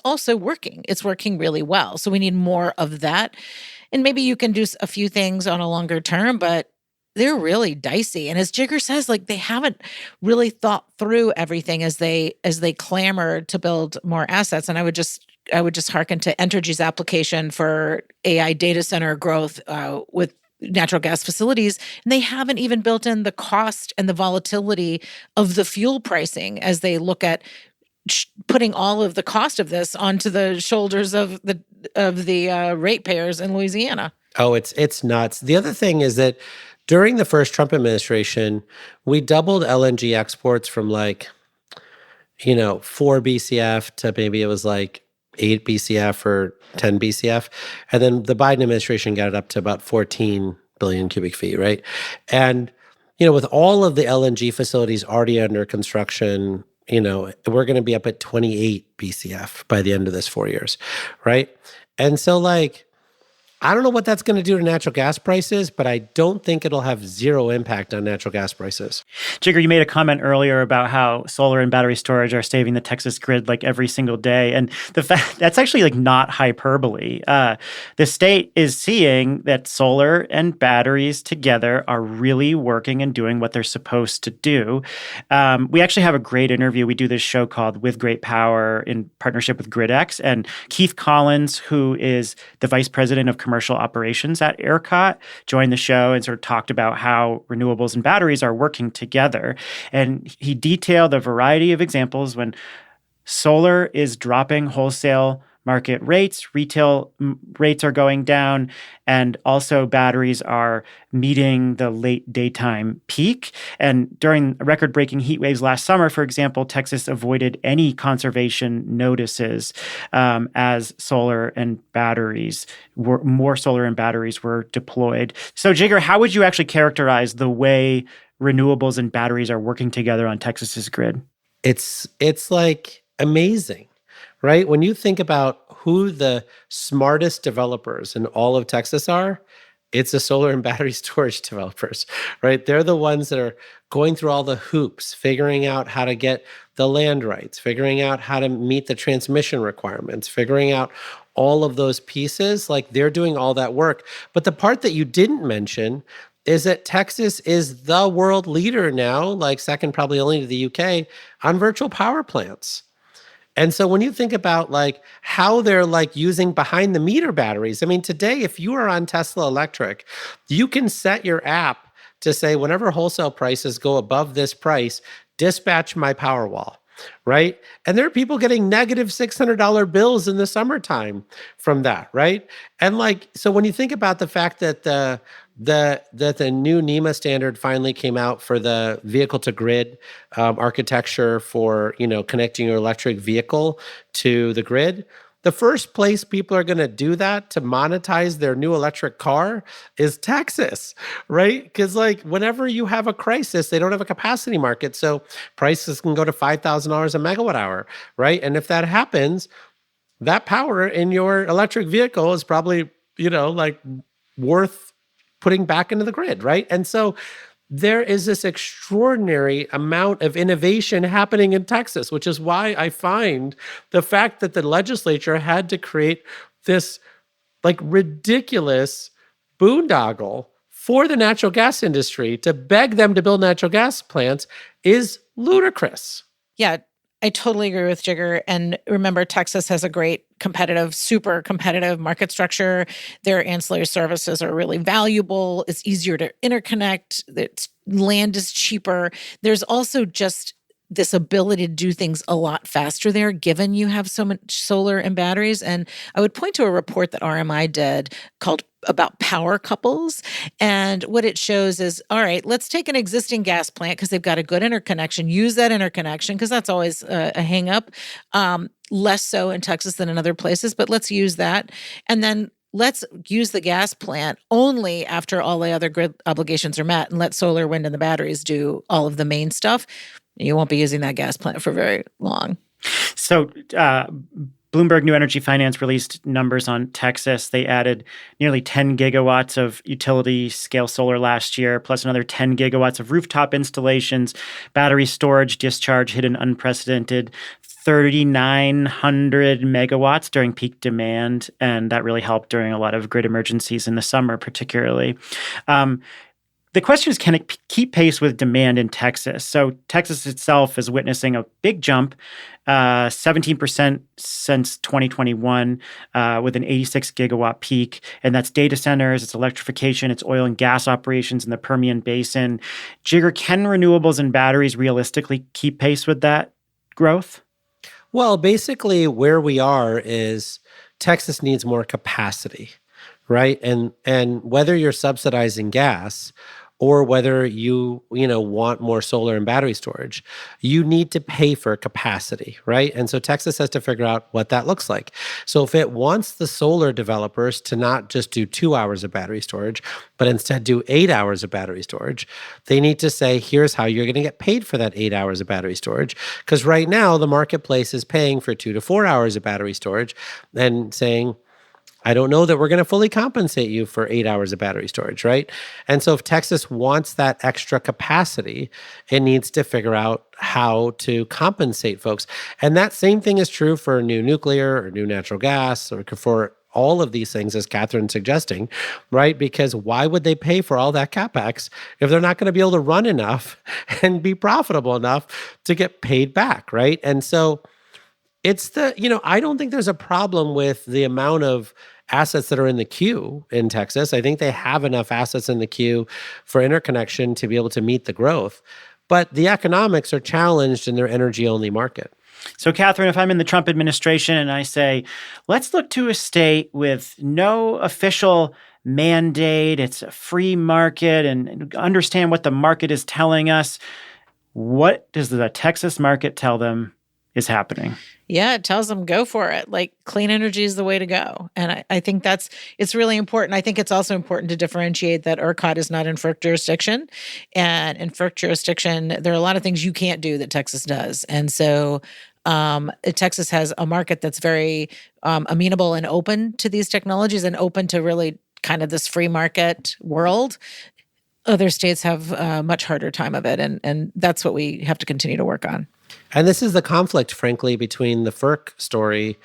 also working. It's working really well. So we need more of that. And maybe you can do a few things on a longer term, but they're really dicey. And as Jigar says, they haven't really thought through everything as they clamor to build more assets. And I would just hearken to Entergy's application for AI data center growth with natural gas facilities, and they haven't even built in the cost and the volatility of the fuel pricing as they look at putting all of the cost of this onto the shoulders of the ratepayers in Louisiana. Oh, it's nuts. The other thing is that during the first Trump administration, we doubled LNG exports from 4 BCF to maybe it was 8 BCF or 10 BCF. And then the Biden administration got it up to about 14 billion cubic feet, right? And, with all of the LNG facilities already under construction, we're going to be up at 28 BCF by the end of this 4 years, right? And so I don't know what that's going to do to natural gas prices, but I don't think it'll have zero impact on natural gas prices. Jigar, you made a comment earlier about how solar and battery storage are saving the Texas grid every single day. And the fact that's actually not hyperbole. The state is seeing that solar and batteries together are really working and doing what they're supposed to do. We actually have a great interview. We do this show called With Great Power in partnership with GridX. And Keith Collins, who is the vice president of commercial operations at ERCOT, joined the show and sort of talked about how renewables and batteries are working together. And he detailed a variety of examples when solar is dropping wholesale market rates, retail rates are going down, and also batteries are meeting the late daytime peak. And during record-breaking heat waves last summer, for example, Texas avoided any conservation notices as more solar and batteries were deployed. So, Jigar, how would you actually characterize the way renewables and batteries are working together on Texas's grid? It's amazing. Right? When you think about who the smartest developers in all of Texas are, it's the solar and battery storage developers, right? They're the ones that are going through all the hoops, figuring out how to get the land rights, figuring out how to meet the transmission requirements, figuring out all of those pieces. They're doing all that work. But the part that you didn't mention is that Texas is the world leader now, second probably only to the UK, on virtual power plants. And so when you think about how they're using behind the meter batteries, I mean, today, if you are on Tesla Electric, you can set your app to say, whenever wholesale prices go above this price, dispatch my Powerwall, right? And there are people getting negative $600 bills in the summertime from that, right? And so when you think about the fact that the new NEMA standard finally came out for the vehicle to grid architecture for, connecting your electric vehicle to the grid, the first place people are going to do that to monetize their new electric car is Texas, right? Because whenever you have a crisis, they don't have a capacity market. So prices can go to $5,000 a megawatt hour, right? And if that happens, that power in your electric vehicle is probably, worth putting back into the grid, right? And so there is this extraordinary amount of innovation happening in Texas, which is why I find the fact that the legislature had to create this ridiculous boondoggle for the natural gas industry to beg them to build natural gas plants is ludicrous. Yeah, I totally agree with Jigar. And remember, Texas has a great super competitive market structure. Their ancillary services are really valuable. It's easier to interconnect. Land is cheaper. There's also just this ability to do things a lot faster there, given you have so much solar and batteries. And I would point to a report that RMI did called about power couples. And what it shows is, all right, let's take an existing gas plant because they've got a good interconnection, use that interconnection because that's always a hang up. Less so in Texas than in other places, but let's use that. And then let's use the gas plant only after all the other grid obligations are met and let solar, wind, and the batteries do all of the main stuff. You won't be using that gas plant for very long. So Bloomberg New Energy Finance released numbers on Texas. They added nearly 10 gigawatts of utility-scale solar last year, plus another 10 gigawatts of rooftop installations. Battery storage discharge hit an unprecedented 3,900 megawatts during peak demand, and that really helped during a lot of grid emergencies in the summer, particularly. The question is, can it keep pace with demand in Texas? So Texas itself is witnessing a big jump, 17% since 2021, with an 86 gigawatt peak. And that's data centers, it's electrification, it's oil and gas operations in the Permian Basin. Jigar, can renewables and batteries realistically keep pace with that growth? Well, basically where we are is Texas needs more capacity, right? And whether you're subsidizing gas or whether you want more solar and battery storage, you need to pay for capacity, right? And so Texas has to figure out what that looks like. So if it wants the solar developers to not just do 2 hours of battery storage, but instead do 8 hours of battery storage, they need to say, here's how you're going to get paid for that 8 hours of battery storage. Because right now, the marketplace is paying for 2 to 4 hours of battery storage and saying, I don't know that we're going to fully compensate you for 8 hours of battery storage, right? And so if Texas wants that extra capacity, it needs to figure out how to compensate folks. And that same thing is true for new nuclear or new natural gas or for all of these things, as Katherine's suggesting, right? Because why would they pay for all that CapEx if they're not going to be able to run enough and be profitable enough to get paid back, right? And so it's I don't think there's a problem with the amount of assets that are in the queue in Texas. I think they have enough assets in the queue for interconnection to be able to meet the growth. But the economics are challenged in their energy-only market. So, Katherine, if I'm in the Trump administration and I say, let's look to a state with no official mandate, it's a free market, and understand what the market is telling us, what does the Texas market tell them is happening? Yeah, it tells them go for it. Like clean energy is the way to go. And I think it's really important. I think it's also important to differentiate that ERCOT is not in FERC jurisdiction. And in FERC jurisdiction, there are a lot of things you can't do that Texas does. And so Texas has a market that's very amenable and open to these technologies and open to really kind of this free market world. Other states have a much harder time of it. And that's what we have to continue to work on. And this is the conflict, frankly, between the FERC story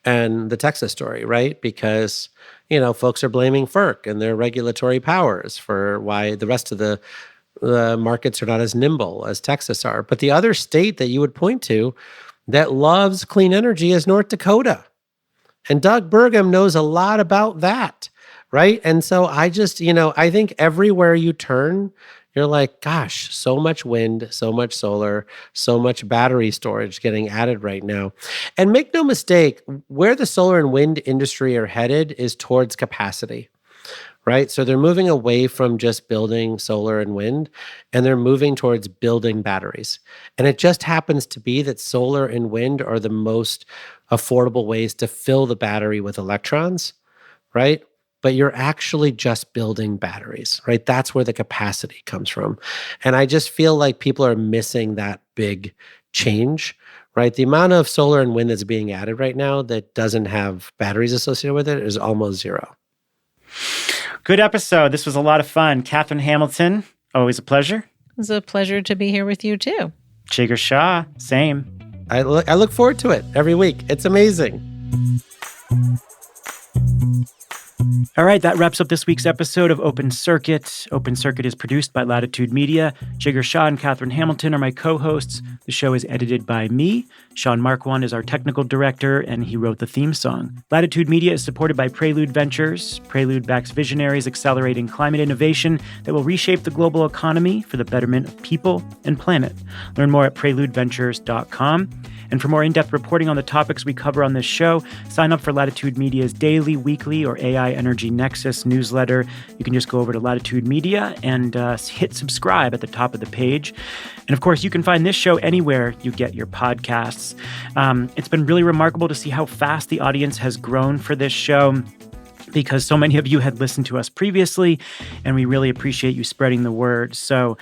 and the Texas story, right? Because, folks are blaming FERC and their regulatory powers for why the rest of the markets are not as nimble as Texas are. But the other state that you would point to that loves clean energy is North Dakota. And Doug Burgum knows a lot about that, right? And so I just, I think everywhere you turn, you're like, gosh, so much wind, so much solar, so much battery storage getting added right now. And make no mistake, where the solar and wind industry are headed is towards capacity, right? So they're moving away from just building solar and wind, and they're moving towards building batteries. And it just happens to be that solar and wind are the most affordable ways to fill the battery with electrons, right? But you're actually just building batteries, right? That's where the capacity comes from. And I just feel like people are missing that big change, right? The amount of solar and wind that's being added right now that doesn't have batteries associated with it is almost zero. Good episode. This was a lot of fun. Katherine Hamilton, always a pleasure. It was a pleasure to be here with you too. Jigar Shah, same. I look forward to it every week. It's amazing. All right, that wraps up this week's episode of Open Circuit. Open Circuit is produced by Latitude Media. Jigar Shah and Katherine Hamilton are my co-hosts. The show is edited by me. Sean Marquand is our technical director, and he wrote the theme song. Latitude Media is supported by Prelude Ventures. Prelude backs visionaries accelerating climate innovation that will reshape the global economy for the betterment of people and planet. Learn more at preludeventures.com. And for more in-depth reporting on the topics we cover on this show, sign up for Latitude Media's daily, weekly, or AI Energy Nexus newsletter. You can just go over to Latitude Media and hit subscribe at the top of the page. And of course, you can find this show anywhere you get your podcasts. It's been really remarkable to see how fast the audience has grown for this show, because so many of you had listened to us previously, and we really appreciate you spreading the word. So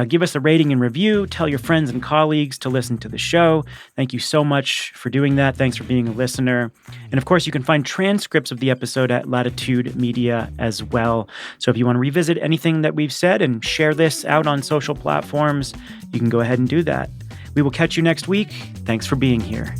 give us a rating and review. Tell your friends and colleagues to listen to the show. Thank you so much for doing that. Thanks for being a listener. And of course, you can find transcripts of the episode at Latitude Media as well. So if you want to revisit anything that we've said and share this out on social platforms, you can go ahead and do that. We will catch you next week. Thanks for being here.